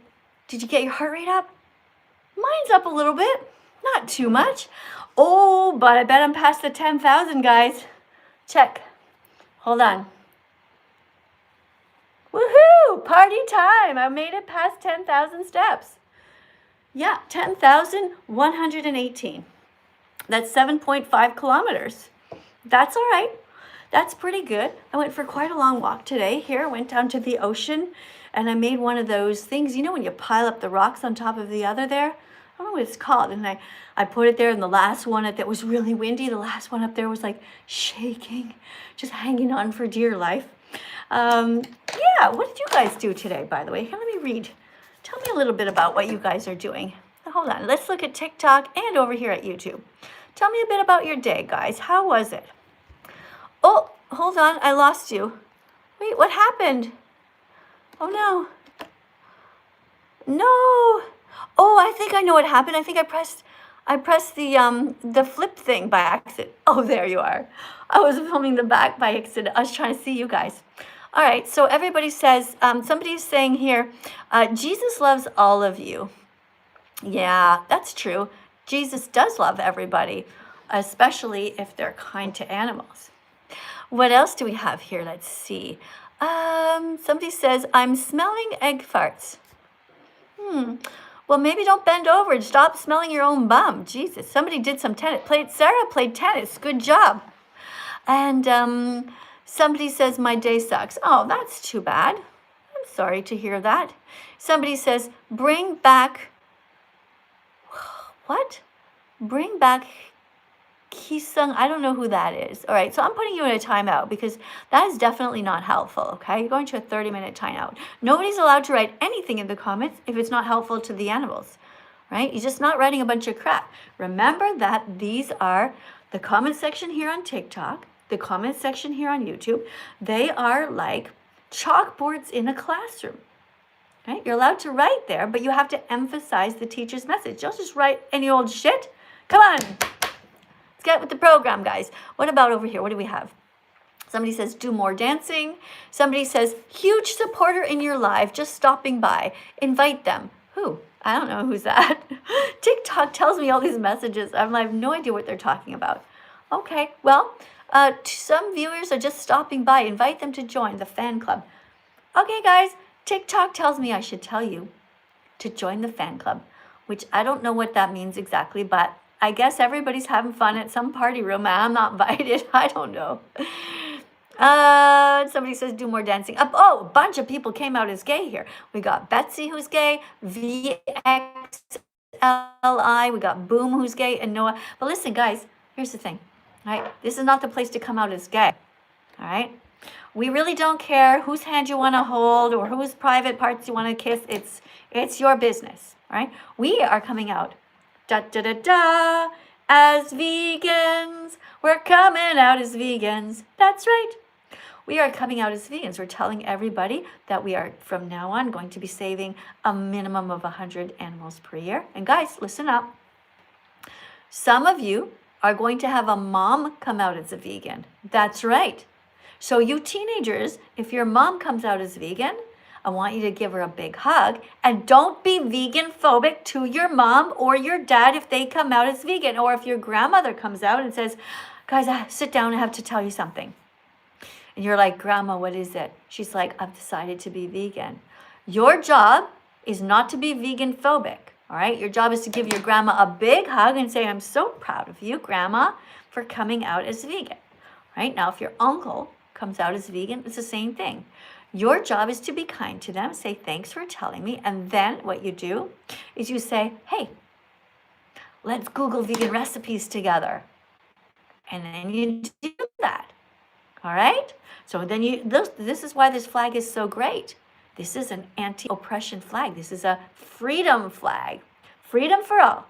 get your heart rate up? Mine's up a little bit. Not too much. Oh, but I bet I'm past the 10,000, guys. Check. Hold on. Woohoo! Party time! I made it past 10,000 steps. Yeah, 10,118. That's 7.5 kilometers. That's all right. That's pretty good. I went for quite a long walk today. Here, I went down to the ocean and I made one of those things, you know, when you pile up the rocks on top of the other there? I don't know what it's called. And I put it there, and the last one that was really windy, the last one up there was like shaking, just hanging on for dear life. Yeah, what did you guys do today, by the way? Here, let me read. Tell me a little bit about what you guys are doing. Hold on, let's look at TikTok and over here at YouTube. Tell me a bit about your day, guys. How was it? Oh, hold on, I lost you. Wait, what happened? Oh no. No. Oh, I think I know what happened. I think I pressed the flip thing by accident. Oh, there you are. I was filming the back by accident. I was trying to see you guys. All right, so everybody says, somebody's saying here, Jesus loves all of you. Yeah, that's true. Jesus does love everybody, especially if they're kind to animals. What else do we have here? Let's see. Somebody says, I'm smelling egg farts. Well, maybe don't bend over and stop smelling your own bum. Jesus, somebody did some tennis. Sarah played tennis. Good job. And somebody says, my day sucks. Oh, that's too bad. I'm sorry to hear that. Somebody says, bring back... What? Bring back Kisung. I don't know who that is. All right, so I'm putting you in a timeout because that is definitely not helpful, okay? You're going to a 30-minute timeout. Nobody's allowed to write anything in the comments if it's not helpful to the animals, right? You're just not writing a bunch of crap. Remember that these are the comment section here on TikTok, the comment section here on YouTube. They are like chalkboards in a classroom. Right? You're allowed to write there, but you have to emphasize the teacher's message. Don't just write any old shit. Come on. Let's get with the program, guys. What about over here? What do we have? Somebody says, do more dancing. Somebody says, huge supporter in your live, just stopping by. Invite them. Who? I don't know who's that. TikTok tells me all these messages. I have no idea what they're talking about. Okay, well, some viewers are just stopping by. Invite them to join the fan club. Okay, guys. TikTok tells me I should tell you to join the fan club, which I don't know what that means exactly, but I guess everybody's having fun at some party room. I'm not invited. I don't know. Somebody says do more dancing. Oh, a bunch of people came out as gay here. We got Betsy, who's gay, VXLI, we got Boom, who's gay, and Noah. But listen, guys, here's the thing, all right? This is not the place to come out as gay, all right? We really don't care whose hand you want to hold or whose private parts you want to kiss. It's your business, right? We are coming out, as vegans. We're coming out as vegans. That's right. We are coming out as vegans. We're telling everybody that we are, from now on, going to be saving a minimum of 100 animals per year. And guys, listen up. Some of you are going to have a mom come out as a vegan. That's right. So you teenagers, if your mom comes out as vegan, I want you to give her a big hug. And don't be vegan phobic to your mom or your dad if they come out as vegan. Or if your grandmother comes out and says, guys, sit down, I have to tell you something. And you're like, Grandma, what is it? She's like, I've decided to be vegan. Your job is not to be vegan phobic, all right? Your job is to give your grandma a big hug and say, I'm so proud of you, Grandma, for coming out as vegan, right? Now, if your uncle comes out as vegan, it's the same thing. Your job is to be kind to them, say thanks for telling me, and then what you do is you say, hey, let's Google vegan recipes together. And then you do that, all right? So then this is why this flag is so great. This is an anti-oppression flag. This is a freedom flag. Freedom for all,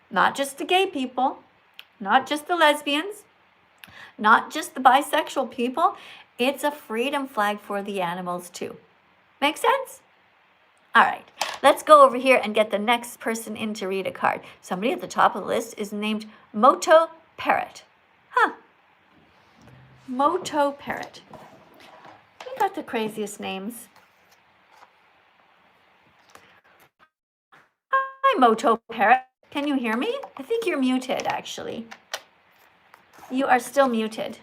not just the gay people, not just the lesbians, not just the bisexual people. It's a freedom flag for the animals too. Make sense? All right, let's go over here and get the next person in to read a card. Somebody at the top of the list is named Moto Parrot. Huh. Moto Parrot. We got the craziest names. Hi, Moto Parrot. Can you hear me? I think you're muted, actually. You are still muted.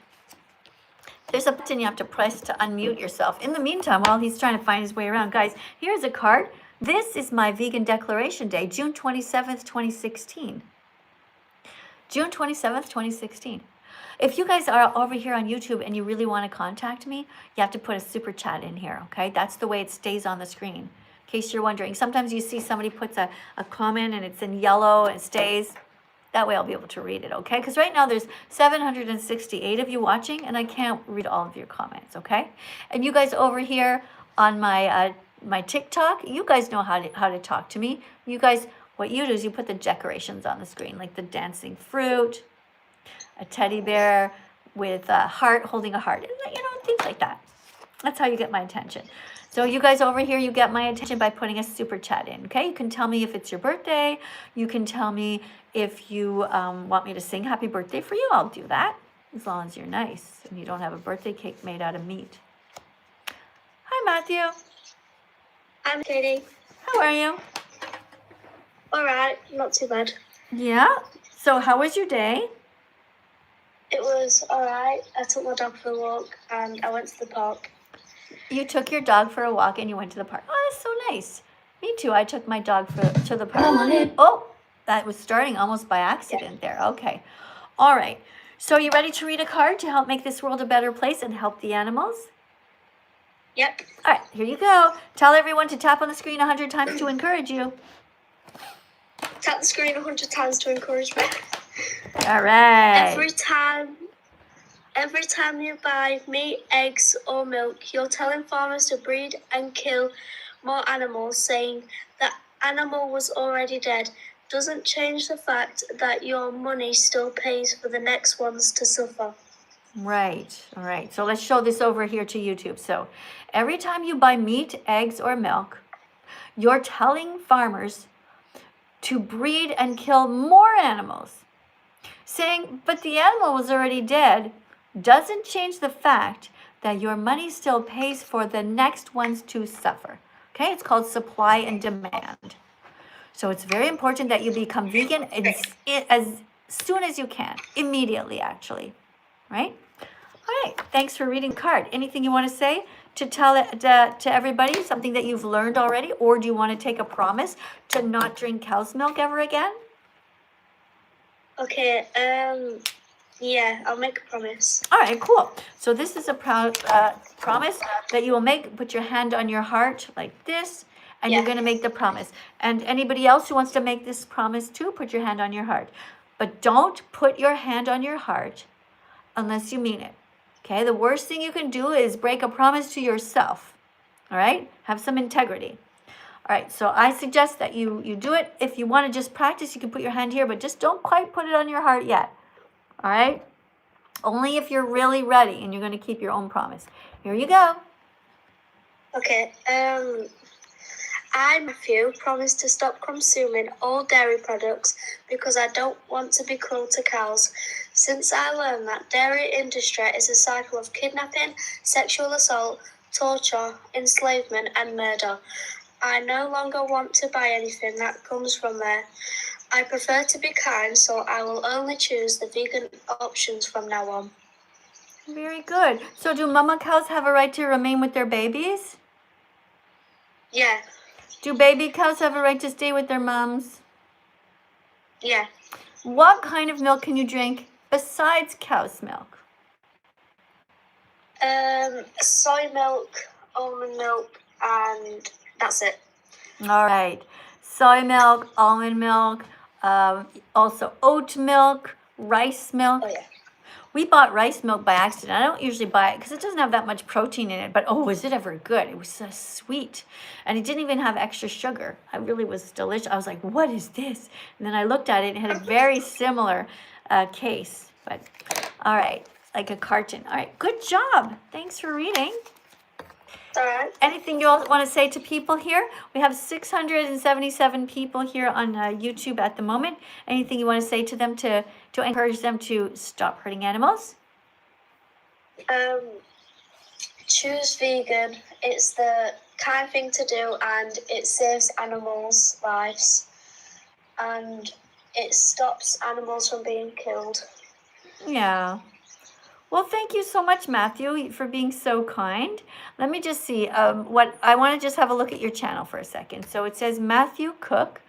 There's a button you have to press to unmute yourself. In the meantime, while he's trying to find his way around, guys, here's a card. This is my Vegan Declaration Day, June 27th, 2016. June 27th, 2016. If you guys are over here on YouTube and you really want to contact me, you have to put a super chat in here, okay? That's the way it stays on the screen. In case you're wondering, sometimes you see somebody puts a comment and it's in yellow and it stays. That way I'll be able to read it, okay? Because right now there's 768 of you watching, and I can't read all of your comments, okay? And you guys over here on my my TikTok, you guys know how to talk to me. You guys, what you do is you put the decorations on the screen, like the dancing fruit, a teddy bear with a heart, holding a heart, and, you know, things like that. That's how you get my attention. So you guys over here, you get my attention by putting a super chat in, okay? You can tell me if it's your birthday. You can tell me if you want me to sing happy birthday for you. I'll do that, as long as you're nice and you don't have a birthday cake made out of meat. Hi, Matthew. I'm Katie. How are you? All right, not too bad. Yeah? So how was your day? It was all right. I took my dog for a walk and I went to the park. You took your dog for a walk and you went to the park. Oh, that's so nice. Me too. I took my dog to the park. Oh, that was starting almost by accident there. Okay. All right. So you ready to read a card to help make this world a better place and help the animals? Yep. All right, here you go. Tell everyone to tap on the screen 100 times to encourage you. Tap the screen 100 times to encourage me. All right. Every time you buy meat, eggs, or milk, you're telling farmers to breed and kill more animals, saying that animal was already dead. Doesn't change the fact that your money still pays for the next ones to suffer. Right. All right. So let's show this over here to YouTube. So every time you buy meat, eggs, or milk, you're telling farmers to breed and kill more animals, saying, but the animal was already dead. Doesn't change the fact that your money still pays for the next ones to suffer. Okay, it's called supply and demand. So it's very important that you become vegan as soon as you can, immediately actually, right? All right, thanks for reading the card. Anything you want to say to tell it to everybody, something that you've learned already, or do you want to take a promise to not drink cow's milk ever again? Okay, yeah, I'll make a promise. All right, cool. So this is a promise that you will make. Put your hand on your heart like this, and you're going to make the promise. And anybody else who wants to make this promise too, put your hand on your heart. But don't put your hand on your heart unless you mean it. Okay, the worst thing you can do is break a promise to yourself. All right, have some integrity. All right, so I suggest that you do it. If you want to just practice, you can put your hand here, but just don't quite put it on your heart yet. All right? Only if you're really ready and you're going to keep your own promise. Here you go. Okay, I, Matthew, promise to stop consuming all dairy products because I don't want to be cruel to cows. Since I learned that dairy industry is a cycle of kidnapping, sexual assault, torture, enslavement, and murder, I no longer want to buy anything that comes from there. I prefer to be kind, so I will only choose the vegan options from now on. Very good. So do mama cows have a right to remain with their babies? Yeah. Do baby cows have a right to stay with their moms? Yeah. What kind of milk can you drink besides cow's milk? Soy milk, almond milk, and that's it. All right. Soy milk, almond milk, also oat milk, rice milk. Oh, yeah. We bought rice milk by accident. I don't usually buy it because it doesn't have that much protein in it. But oh, was it ever good? It was so sweet. And it didn't even have extra sugar. It really was delicious. I was like, what is this? And then I looked at it and it had a very similar case. But all right, like a carton. All right, good job. Thanks for reading. All right. Anything you all want to say to people here? We have 677 people here on YouTube at the moment. Anything you want to say to them to encourage them to stop hurting animals? Choose vegan. It's the kind thing to do, and it saves animals' lives, and it stops animals from being killed. Yeah. Well, thank you so much, Matthew, for being so kind. Let me just see what I want to just have a look at your channel for a second. So it says Matthew Cook.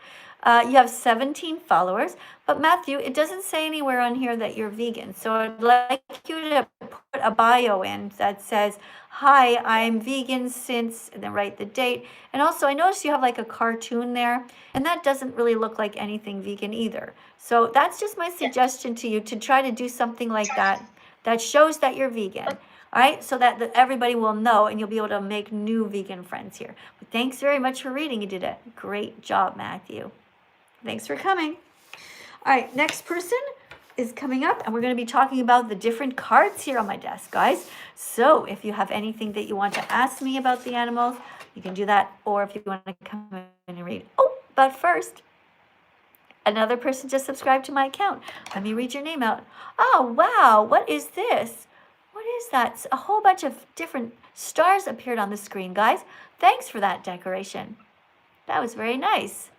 You have 17 followers, but Matthew, it doesn't say anywhere on here that you're vegan. So I'd like you to put a bio in that says, "Hi, I'm vegan since," and then write the date. And also, I noticed you have like a cartoon there, and that doesn't really look like anything vegan either. So that's just my suggestion to you, to try to do something like that that shows that you're vegan. All right, so that everybody will know, and you'll be able to make new vegan friends here. But thanks very much for reading. You did a great job, Matthew. Thanks for coming. All right, next person is coming up, and we're going to be talking about the different cards here on my desk, guys. So if you have anything that you want to ask me about the animals, you can do that, or if you want to come in and read. Oh, but first, another person just subscribed to my account. Let me read your name out. Oh, wow, what is this? What is that? A whole bunch of different stars appeared on the screen, guys. Thanks for that decoration. That was very nice.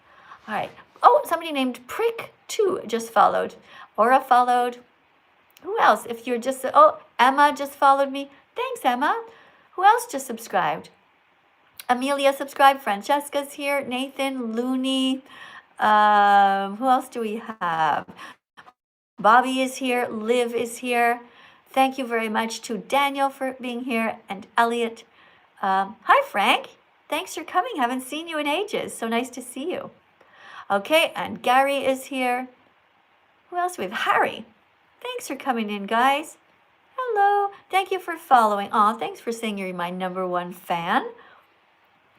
All right. Oh, somebody named Prick2 just followed. Aura followed. Who else? If you're just, oh, Emma just followed me. Thanks, Emma. Who else just subscribed? Amelia subscribed. Francesca's here. Nathan, Looney. Who else do we have? Bobby is here. Liv is here. Thank you very much to Daniel for being here, and Elliot. Hi, Frank. Thanks for coming. Haven't seen you in ages. So nice to see you. Okay, and Gary is here. Who else do we have? Harry. Thanks for coming in, guys. Hello. Thank you for following. Aw, thanks for saying you're my #1 fan.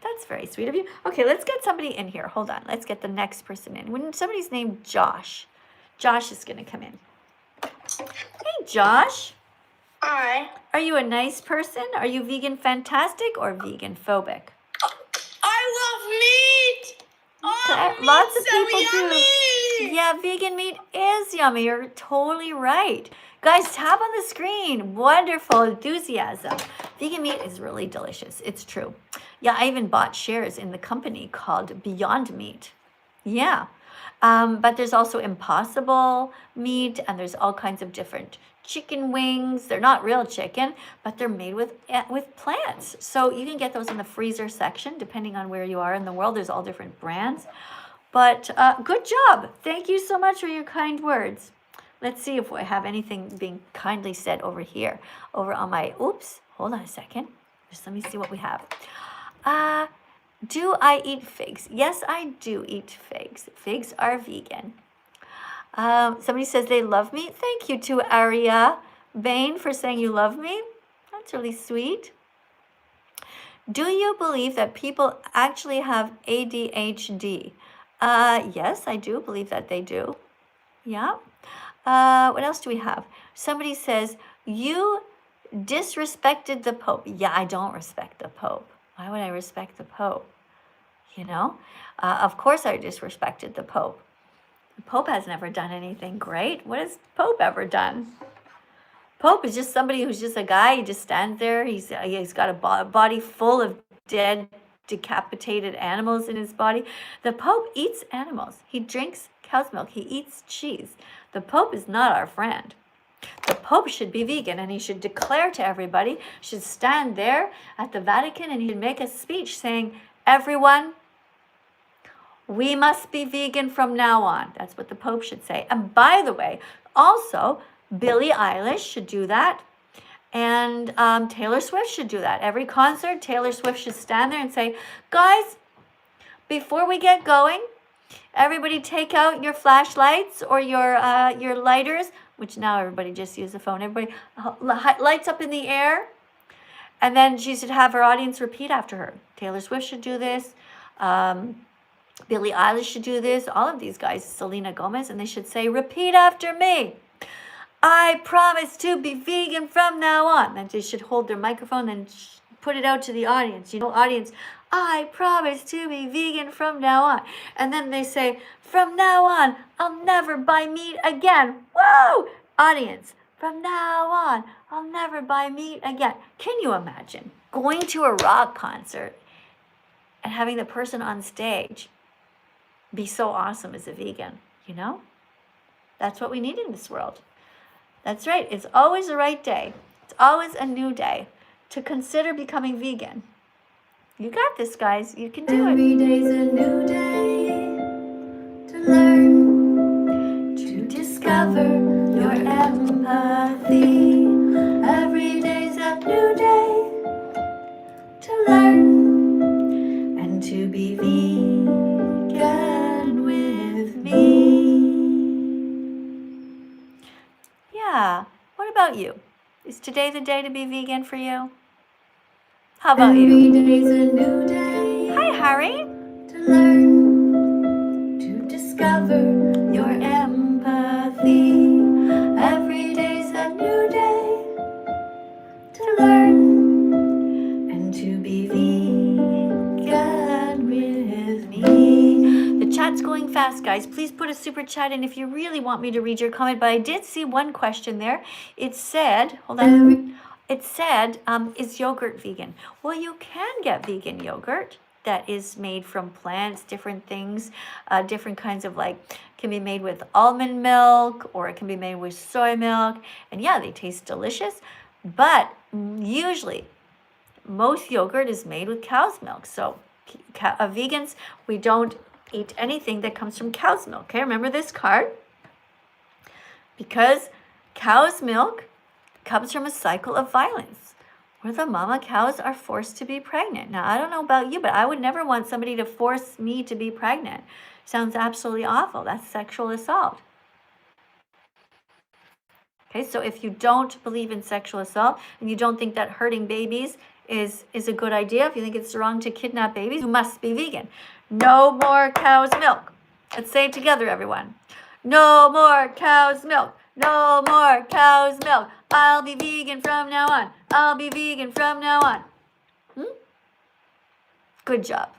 That's very sweet of you. Okay, let's get somebody in here. Hold on. Let's get the next person in. When somebody's named Josh. Josh is going to come in. Hey, Josh. Hi. Are you a nice person? Are you vegan fantastic or vegan phobic? I love meat. Oh, Lots of so people yummy. do. Yeah, vegan meat is yummy. You're totally right. Guys, tap on the screen. Wonderful enthusiasm. Vegan meat is really delicious. It's true. Yeah, I even bought shares in the company called Beyond Meat. Yeah. But there's also Impossible meat, and there's all kinds of different chicken wings. They're not real chicken, but they're made with plants. So you can get those in the freezer section, depending on where you are in the world. There's all different brands. But good job. Thank you so much for your kind words. Let's see if I have anything being kindly said over here. Over on my, oops, hold on a second. Just let me see what we have. Do I eat figs? Yes, I do eat figs. Figs are vegan. Somebody says they love me. Thank you to Aria Bain for saying you love me. That's really sweet. Do you believe that people actually have ADHD? Yes, I do believe that they do. Yeah. What else do we have? Somebody says, you disrespected the Pope. Yeah, I don't respect the Pope. Why would I respect the Pope? You know, of course I disrespected the Pope. The Pope has never done anything great. What has Pope ever done? Pope is just somebody who's just a guy. He just stands there. He's got a body full of dead, decapitated animals in his body. The Pope eats animals. He drinks cow's milk. He eats cheese. The Pope is not our friend. The Pope should be vegan, and he should declare to everybody, should stand there at the Vatican, and he'd make a speech saying, everyone, we must be vegan from now on. That's what the Pope should say. And by the way, also, Billie Eilish should do that. And Taylor Swift should do that. Every concert, Taylor Swift should stand there and say, guys, before we get going, everybody take out your flashlights or your lighters, which now everybody just uses the phone. Everybody lights up in the air. And then she should have her audience repeat after her. Taylor Swift should do this. Billie Eilish should do this. All of these guys, Selena Gomez, and they should say, repeat after me. I promise to be vegan from now on. And they should hold their microphone and put it out to the audience. Audience, I promise to be vegan from now on. And then they say, from now on, I'll never buy meat again. Whoa! Audience, from now on, I'll never buy meat again. Can you imagine going to a rock concert and having the person on stage be so awesome as a vegan? That's what we need in this world. That's right. It's always the right day. It's always a new day to consider becoming vegan. You got this, guys. You can do it. Every day's a new day to learn, to discover your empathy. Every day's a new day to learn and to be vegan with me. Yeah. What about you? Is today the day to be vegan for you? How about Every you? day's a new day Hi, Harry. to learn, to discover your empathy. Every day's a new day to learn and to be vegan with me. The chat's going fast, guys. Please put a super chat in if you really want me to read your comment. But I did see one question there. It said, hold on. It said, is yogurt vegan? Well, you can get vegan yogurt that is made from plants, different things, different kinds of can be made with almond milk, or it can be made with soy milk. And yeah, they taste delicious. But usually, most yogurt is made with cow's milk. So vegans, we don't eat anything that comes from cow's milk. Okay, remember this card? Because cow's milk comes from a cycle of violence where the mama cows are forced to be pregnant. Now, I don't know about you, but I would never want somebody to force me to be pregnant. Sounds absolutely awful. That's sexual assault. Okay, so if you don't believe in sexual assault and you don't think that hurting babies is a good idea, if you think it's wrong to kidnap babies, you must be vegan. No more cow's milk. Let's say it together, everyone. No more cow's milk. No more cow's milk. I'll be vegan from now on. I'll be vegan from now on. Good job.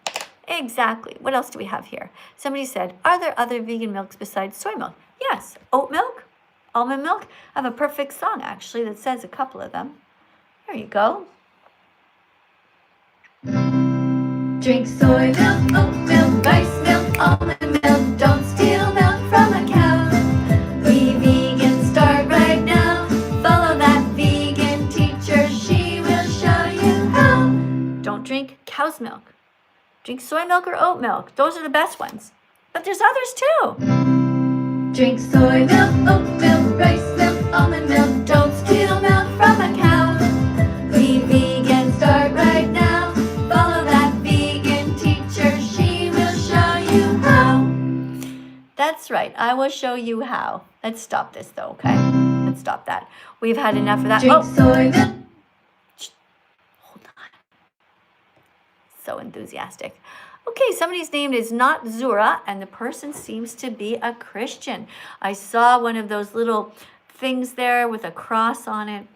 Exactly. What else do we have here? Somebody said, are there other vegan milks besides soy milk? Yes. Oat milk, almond milk. I have a perfect song, actually, that says a couple of them. There you go. Drink soy milk, oat milk, rice milk, almond milk. Don't steal milk from a cow. Be vegan, start right now. Follow that vegan teacher, she will show you how. Don't drink cow's milk. Drink soy milk or oat milk. Those are the best ones. But there's others too. Drink soy milk, oat milk, rice milk, almond milk. Don't steal milk from a cow. Be vegan, start right now. Follow that vegan teacher, she will show you how. That's right. I will show you how. Let's stop this though, okay? Let's stop that. We've had enough of that. Drink soy milk. Hold on. So enthusiastic. Okay, somebody's name is not Zura, and the person seems to be a Christian. I saw one of those little things there with a cross on it.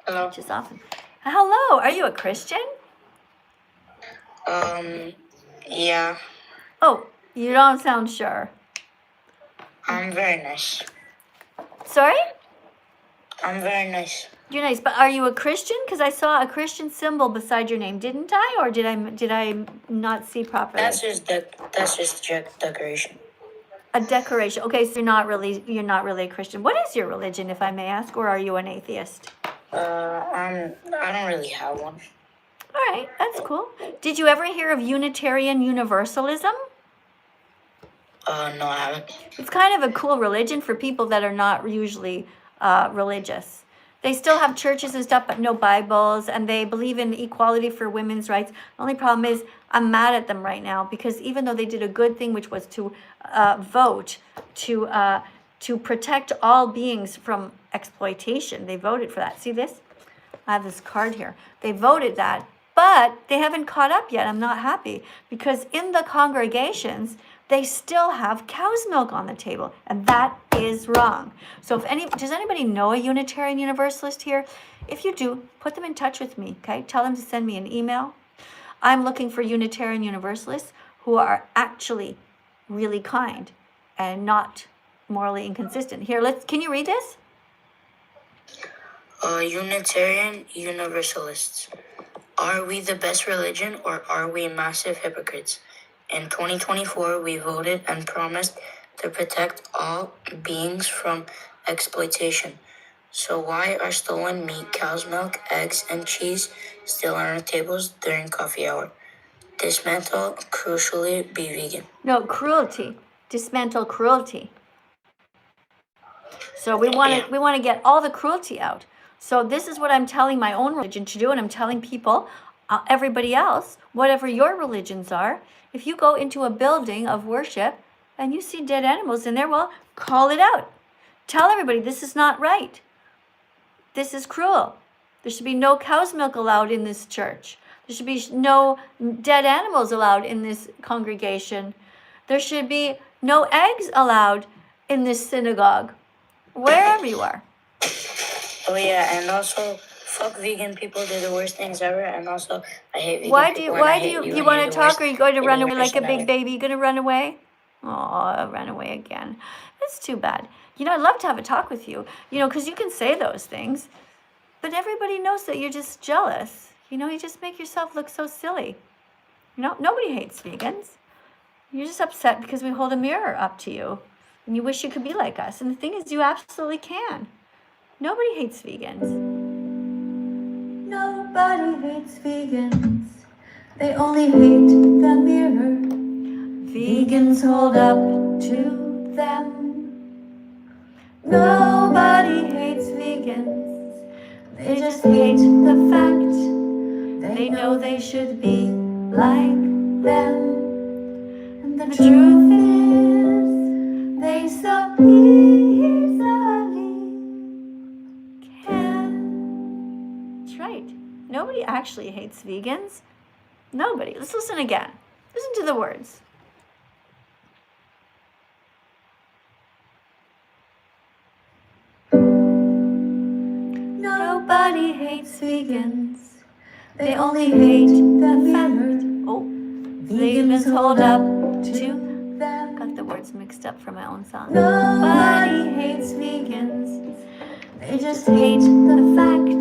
Hello. Which is often. Hello, are you a Christian? Yeah, Oh, you don't sound sure. I'm very nice. Sorry? I'm very nice. You're nice, but are you a Christian? Because I saw a Christian symbol beside your name, didn't I? Or did I not see properly? That's just decoration. A decoration. Okay, so you're not really a Christian. What is your religion, if I may ask, or are you an atheist? I don't really have one. All right, that's cool. Did you ever hear of Unitarian Universalism? No, I haven't. It's kind of a cool religion for people that are not usually religious. They still have churches and stuff, but no Bibles, and they believe in equality for women's rights. The only problem is I'm mad at them right now because even though they did a good thing, which was to vote to protect all beings from exploitation, they voted for that. See this? I have this card here. They voted that But they haven't caught up yet. I'm not happy because in the congregations, they still have cow's milk on the table, and that is wrong. So does anybody know a Unitarian Universalist here? If you do, put them in touch with me, okay? Tell them to send me an email. I'm looking for Unitarian Universalists who are actually really kind and not morally inconsistent. Here, can you read this? Unitarian Universalists. Are we the best religion or are we massive hypocrites? In 2024, we voted and promised to protect all beings from exploitation. So why are stolen meat, cow's milk, eggs, and cheese still on our tables during coffee hour? Dismantle, crucially, be vegan. No, cruelty. Dismantle cruelty. So we want to get all the cruelty out. So this is what I'm telling my own religion to do, and I'm telling people, everybody else, whatever your religions are, if you go into a building of worship and you see dead animals in there, well, call it out. Tell everybody this is not right. This is cruel. There should be no cow's milk allowed in this church. There should be no dead animals allowed in this congregation. There should be no eggs allowed in this synagogue, wherever you are. Oh yeah, and also, fuck vegan people. They're the worst things ever. And also, I hate vegan Why people. do you want to talk, or are you going to run away like a big baby? You going to run away? Oh, run away again. That's too bad. I'd love to have a talk with you, because you can say those things, but everybody knows that you're just jealous. You just make yourself look so silly. Nobody hates vegans. You're just upset because we hold a mirror up to you and you wish you could be like us. And the thing is, you absolutely can. Nobody hates vegans. Nobody hates vegans. They only hate the mirror vegans hold up to them. Nobody hates vegans. They just hate the fact they know they should be like them. And the truth is, they so easily can. That's right. Nobody actually hates vegans. Nobody. Let's listen again. Listen to the words. Nobody hates vegans. They only hate the fact. Oh, vegans hold up to them. Got the words mixed up for my own song. Nobody hates vegans. They just hate the fact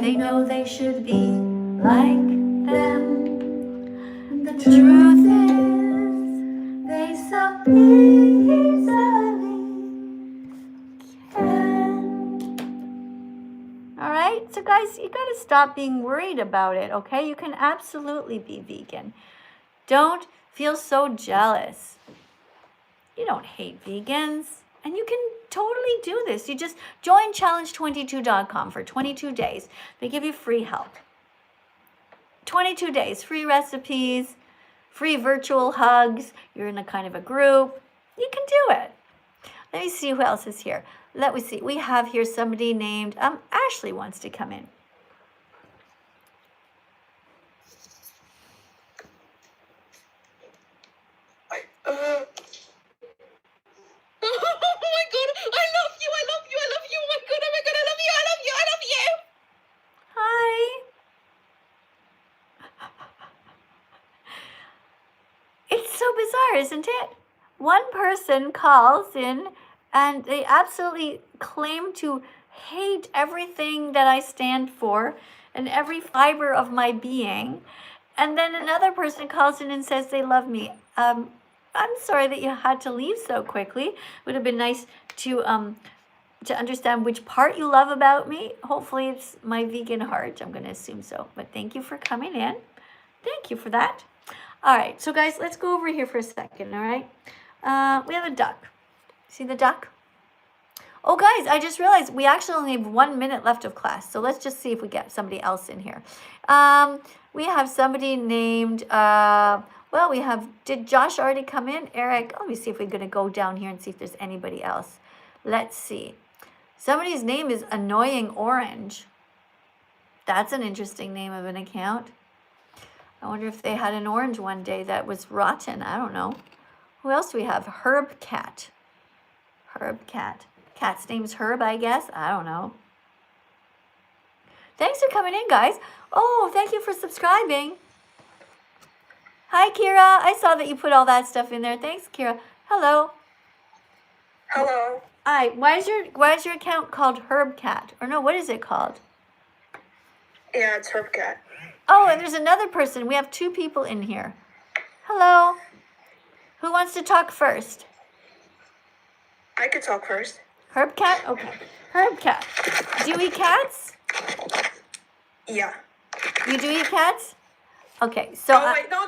they know they should be like them. And the truth is, they so easily can. All right, so guys, you got to stop being worried about it, okay? You can absolutely be vegan. Don't feel so jealous. You don't hate vegans, and you can totally do this. You just join challenge22.com for 22 days. They give you free help. 22 days, free recipes, free virtual hugs. You're in a kind of a group. You can do it. Let me see who else is here. Let me see. We have here somebody named Ashley wants to come in. Oh my god, I love you, I love you, I love you, oh my god, I love you, I love you, I love you. Hi. It's so bizarre, isn't it? One person calls in and they absolutely claim to hate everything that I stand for and every fiber of my being. And then another person calls in and says they love me. I'm sorry that you had to leave so quickly. Would have been nice to understand which part you love about me. Hopefully it's my vegan heart. I'm going to assume so. But thank you for coming in. Thank you for that. All right. So guys, let's go over here for a second. All right. We have a duck. See the duck? Oh, guys, I just realized we actually only have 1 minute left of class. So let's just see if we get somebody else in here. We have somebody named... did Josh already come in? Eric, let me see if we're going to go down here and see if there's anybody else. Let's see. Somebody's name is Annoying Orange. That's an interesting name of an account. I wonder if they had an orange one day that was rotten. I don't know. Who else do we have? Herb Cat. Herb Cat. Cat's name's Herb, I guess. I don't know. Thanks for coming in, guys. Oh, thank you for subscribing. Hi, Kira. I saw that you put all that stuff in there. Thanks, Kira. Hello. Hello. Hi. Why is your account called Herb Cat? Or no, what is it called? Yeah, it's Herb Cat. Oh, and there's another person. We have 2 people in here. Hello. Who wants to talk first? I could talk first. Herb Cat? Okay. Herb Cat. Do you eat cats? Yeah. You do eat cats? Okay, so Oh, wait, no.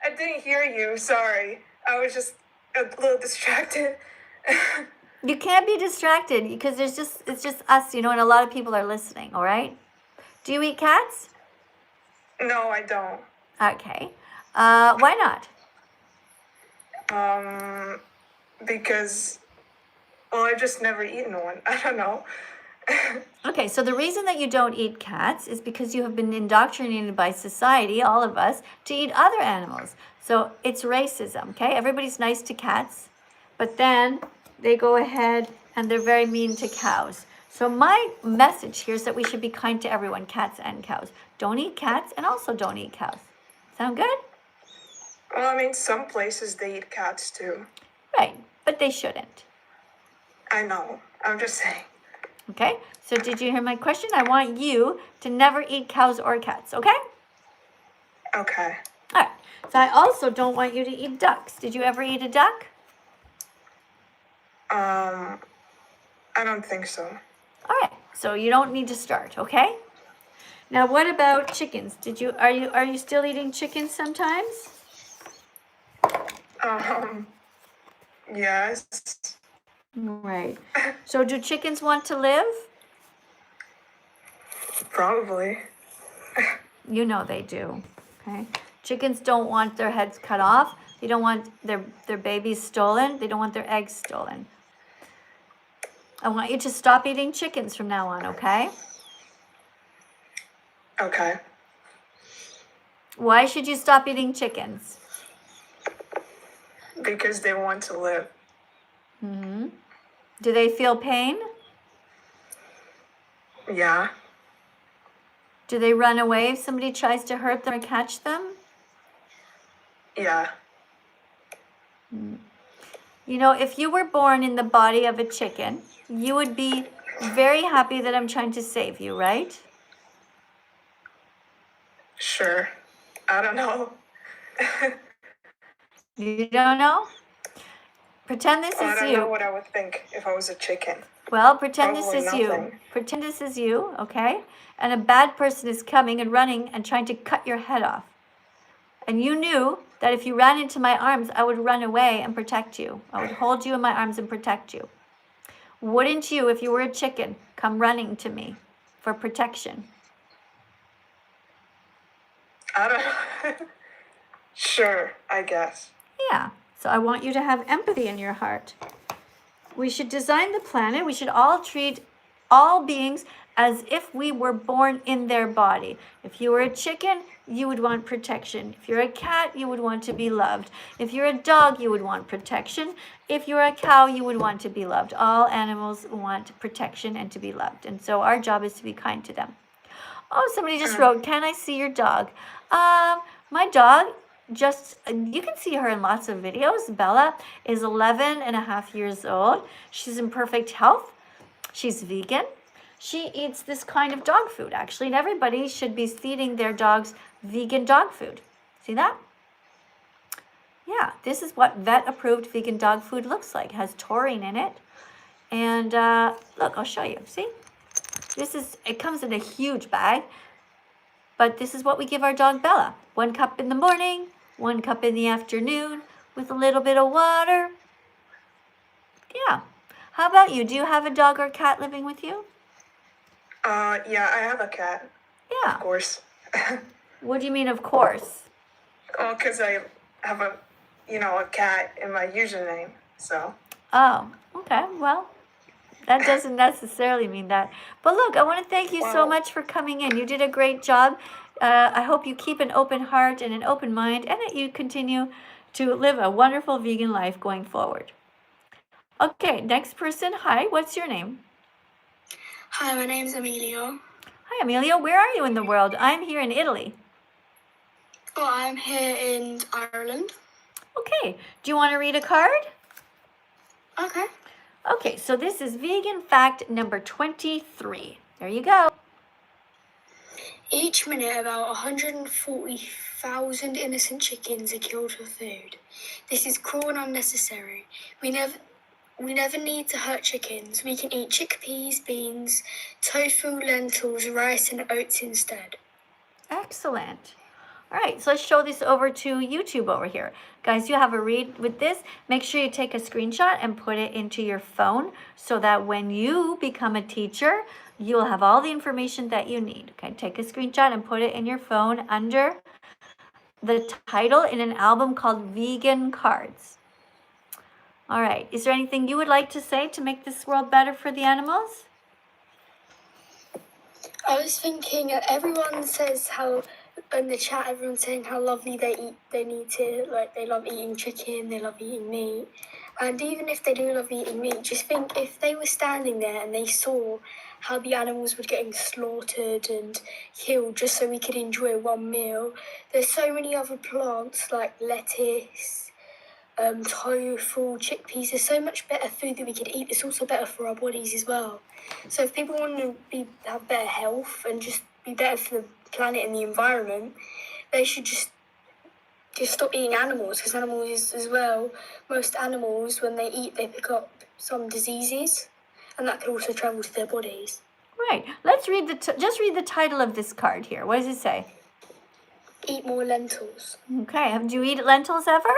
I didn't hear you. Sorry. I was just a little distracted. you can't be distracted because it's just us, and a lot of people are listening, all right? Do you eat cats? No, I don't. Okay. Why not? Because, well, I've just never eaten one. I don't know. Okay, so the reason that you don't eat cats is because you have been indoctrinated by society, all of us, to eat other animals. So it's racism, okay? Everybody's nice to cats, but then they go ahead and they're very mean to cows. So my message here is that we should be kind to everyone, cats and cows. Don't eat cats and also don't eat cows. Sound good? Well, I mean, some places they eat cats too. Right, but they shouldn't. I know. I'm just saying. Okay, so did you hear my question? I want you to never eat cows or cats, okay? Okay. All right, so I also don't want you to eat ducks. Did you ever eat a duck? I don't think so. All right, so you don't need to start, okay? Now, what about chickens? Are you still eating chickens sometimes? Yes. Right. So do chickens want to live? Probably. You know they do, okay? Chickens don't want their heads cut off. They don't want their babies stolen. They don't want their eggs stolen. I want you to stop eating chickens from now on, okay? Okay. Why should you stop eating chickens? Because they want to live. Mm-hmm. Do they feel pain? Yeah. Do they run away if somebody tries to hurt them or catch them? Yeah. If you were born in the body of a chicken, you would be very happy that I'm trying to save you, right? Sure. I don't know. You don't know? Pretend this I is don't you. know what I would think if I was a chicken. Well, pretend this Probably is you. nothing. Pretend this is you, okay? And a bad person is coming and running and trying to cut your head off. And you knew that if you ran into my arms, I would run away and protect you. I would hold you in my arms and protect you. Wouldn't you, if you were a chicken, come running to me for protection? I don't know. Sure, I guess. Yeah. So I want you to have empathy in your heart. We should design the planet. We should all treat all beings as if we were born in their body. If you were a chicken, you would want protection. If you're a cat, you would want to be loved. If you're a dog, you would want protection. If you're a cow, you would want to be loved. All animals want protection and to be loved. And so our job is to be kind to them. Oh, somebody just wrote, can I see your dog? My dog, you can see her in lots of videos. Bella is 11 and a half years old. She's in perfect health. She's vegan. She eats this kind of dog food, actually, and everybody should be feeding their dogs vegan dog food. See that? Yeah, this is what vet-approved vegan dog food looks like. It has taurine in it. And look, I'll show you. See? It comes in a huge bag, but this is what we give our dog Bella. 1 cup in the morning, 1 cup in the afternoon, with a little bit of water. Yeah. How about you? Do you have a dog or cat living with you? Yeah, I have a cat. Yeah. Of course. What do you mean, of course? Oh, because I have a cat in my username, so. Oh, okay. Well, That doesn't necessarily mean that. But look, I want to thank you so much for coming in. You did a great job. I hope you keep an open heart and an open mind, and that you continue to live a wonderful vegan life going forward. Okay, next person. Hi, what's your name? Hi, my name's Emilio. Hi, Emilio. Where are you in the world? I'm here in Italy. Well, I'm here in Ireland. Okay, do you want to read a card? Okay. Okay, so this is vegan fact number 23. There you go. Each minute, about 140,000 innocent chickens are killed for food. This is cruel and unnecessary. We never need to hurt chickens. We can eat chickpeas, beans, tofu, lentils, rice, and oats instead. Excellent. All right, so let's show this over to YouTube over here. Guys, you have a read with this. Make sure you take a screenshot and put it into your phone so that when you become a teacher, you'll have all the information that you need. Okay, take a screenshot and put it in your phone under the title in an album called Vegan Cards. All right, is there anything you would like to say to make this world better for the animals? I was thinking, everyone says how, in the chat, everyone's saying how lovely they eat. They love eating chicken, they love eating meat. And even if they do love eating meat, just think if they were standing there and they saw how the animals were getting slaughtered and killed just so we could enjoy one meal. There's so many other plants like lettuce, tofu, chickpeas. There's so much better food that we could eat. It's also better for our bodies as well. So if people want to have better health and just be better for the planet and the environment, they should just stop eating animals, because animals as well, most animals, when they eat, they pick up some diseases, and that could also travel to their bodies. Right. Let's read just read the title of this card here. What does it say? Eat more lentils. Okay. Do you eat lentils ever?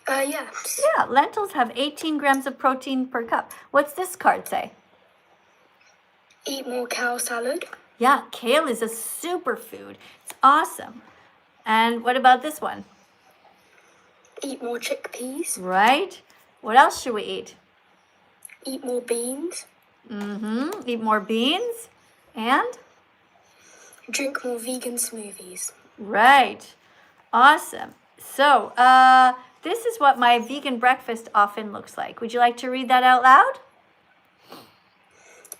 Yes. Yeah, lentils have 18 grams of protein per cup. What's this card say? Eat more kale salad. Yeah, kale is a superfood. It's awesome. And what about this one? Eat more chickpeas. Right. What else should we eat? Eat more beans. Eat more beans. And? Drink more vegan smoothies. Right. Awesome. So, this is what my vegan breakfast often looks like. Would you like to read that out loud?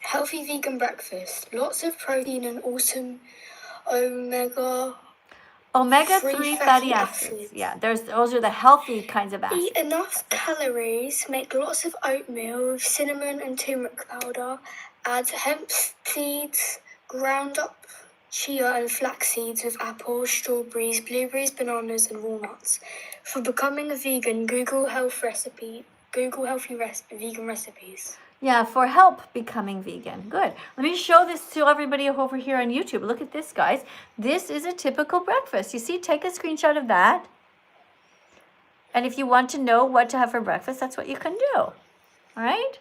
Healthy vegan breakfast. Lots of protein and awesome omega-3 fatty acids. Yeah, those are the healthy kinds of acids. Eat enough calories. Make lots of oatmeal with cinnamon and turmeric powder. Add hemp seeds, ground up chia and flax seeds with apples, strawberries, blueberries, bananas, and walnuts. For becoming a vegan, Google healthy vegan recipes. Yeah, for help becoming vegan. Good. Let me show this to everybody over here on YouTube. Look at this, guys. This is a typical breakfast. You see, take a screenshot of that. And if you want to know what to have for breakfast, that's what you can do. All right?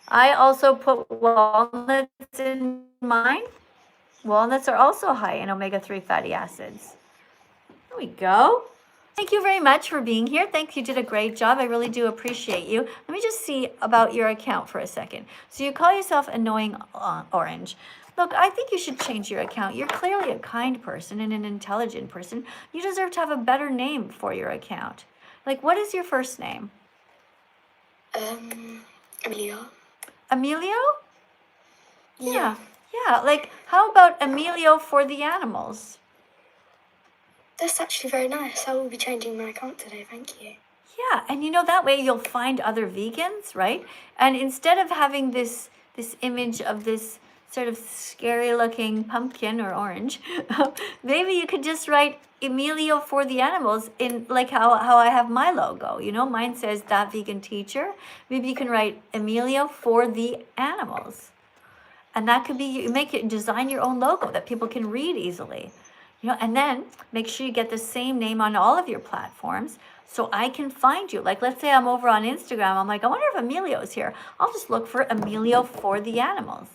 I also put walnuts in mine. Walnuts are also high in omega-3 fatty acids. There we go. Thank you very much for being here. Thank you. You did a great job. I really do appreciate you. Let me just see about your account for a second. So you call yourself Annoying Orange. Look, I think you should change your account. You're clearly a kind person and an intelligent person. You deserve to have a better name for your account. Like, what is your first name? Emilio. Emilio? Yeah. Yeah, like, how about Emilio for the animals? That's actually very nice. I will be changing my account today, thank you. Yeah, and you know, that way you'll find other vegans, right? And instead of having this image of this sort of scary looking pumpkin or orange, maybe you could just write Emilio for the animals in like how I have my logo. You know, mine says thatveganteacher. Maybe you can write Emilio for the animals. And that could be, you make it, design your own logo that people can read easily. You know, and then make sure you get the same name on all of your platforms so I can find you. Like, let's say I'm over on Instagram. I'm like, I wonder if Emilio's here. I'll just look for Emilio for the animals.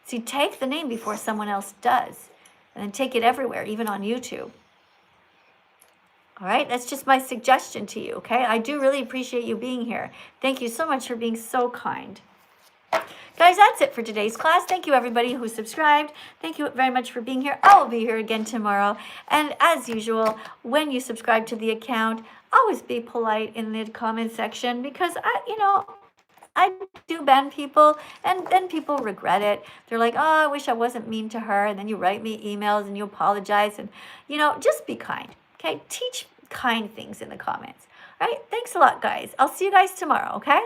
So you take the name before someone else does. And then take it everywhere, even on YouTube. All right, that's just my suggestion to you, okay? I do really appreciate you being here. Thank you so much for being so kind. guys, that's it for today's class. Thank you, everybody who subscribed. Thank you very much for being here. I will be here again tomorrow. And as usual, when you subscribe to the account, always be polite in the comment section, because I do ban people, and then people regret it. They're like, oh, I wish I wasn't mean to her. And then you write me emails and you apologize. And, just be kind. Okay? Teach kind things in the comments. All right? Thanks a lot, guys. I'll see you guys tomorrow, okay?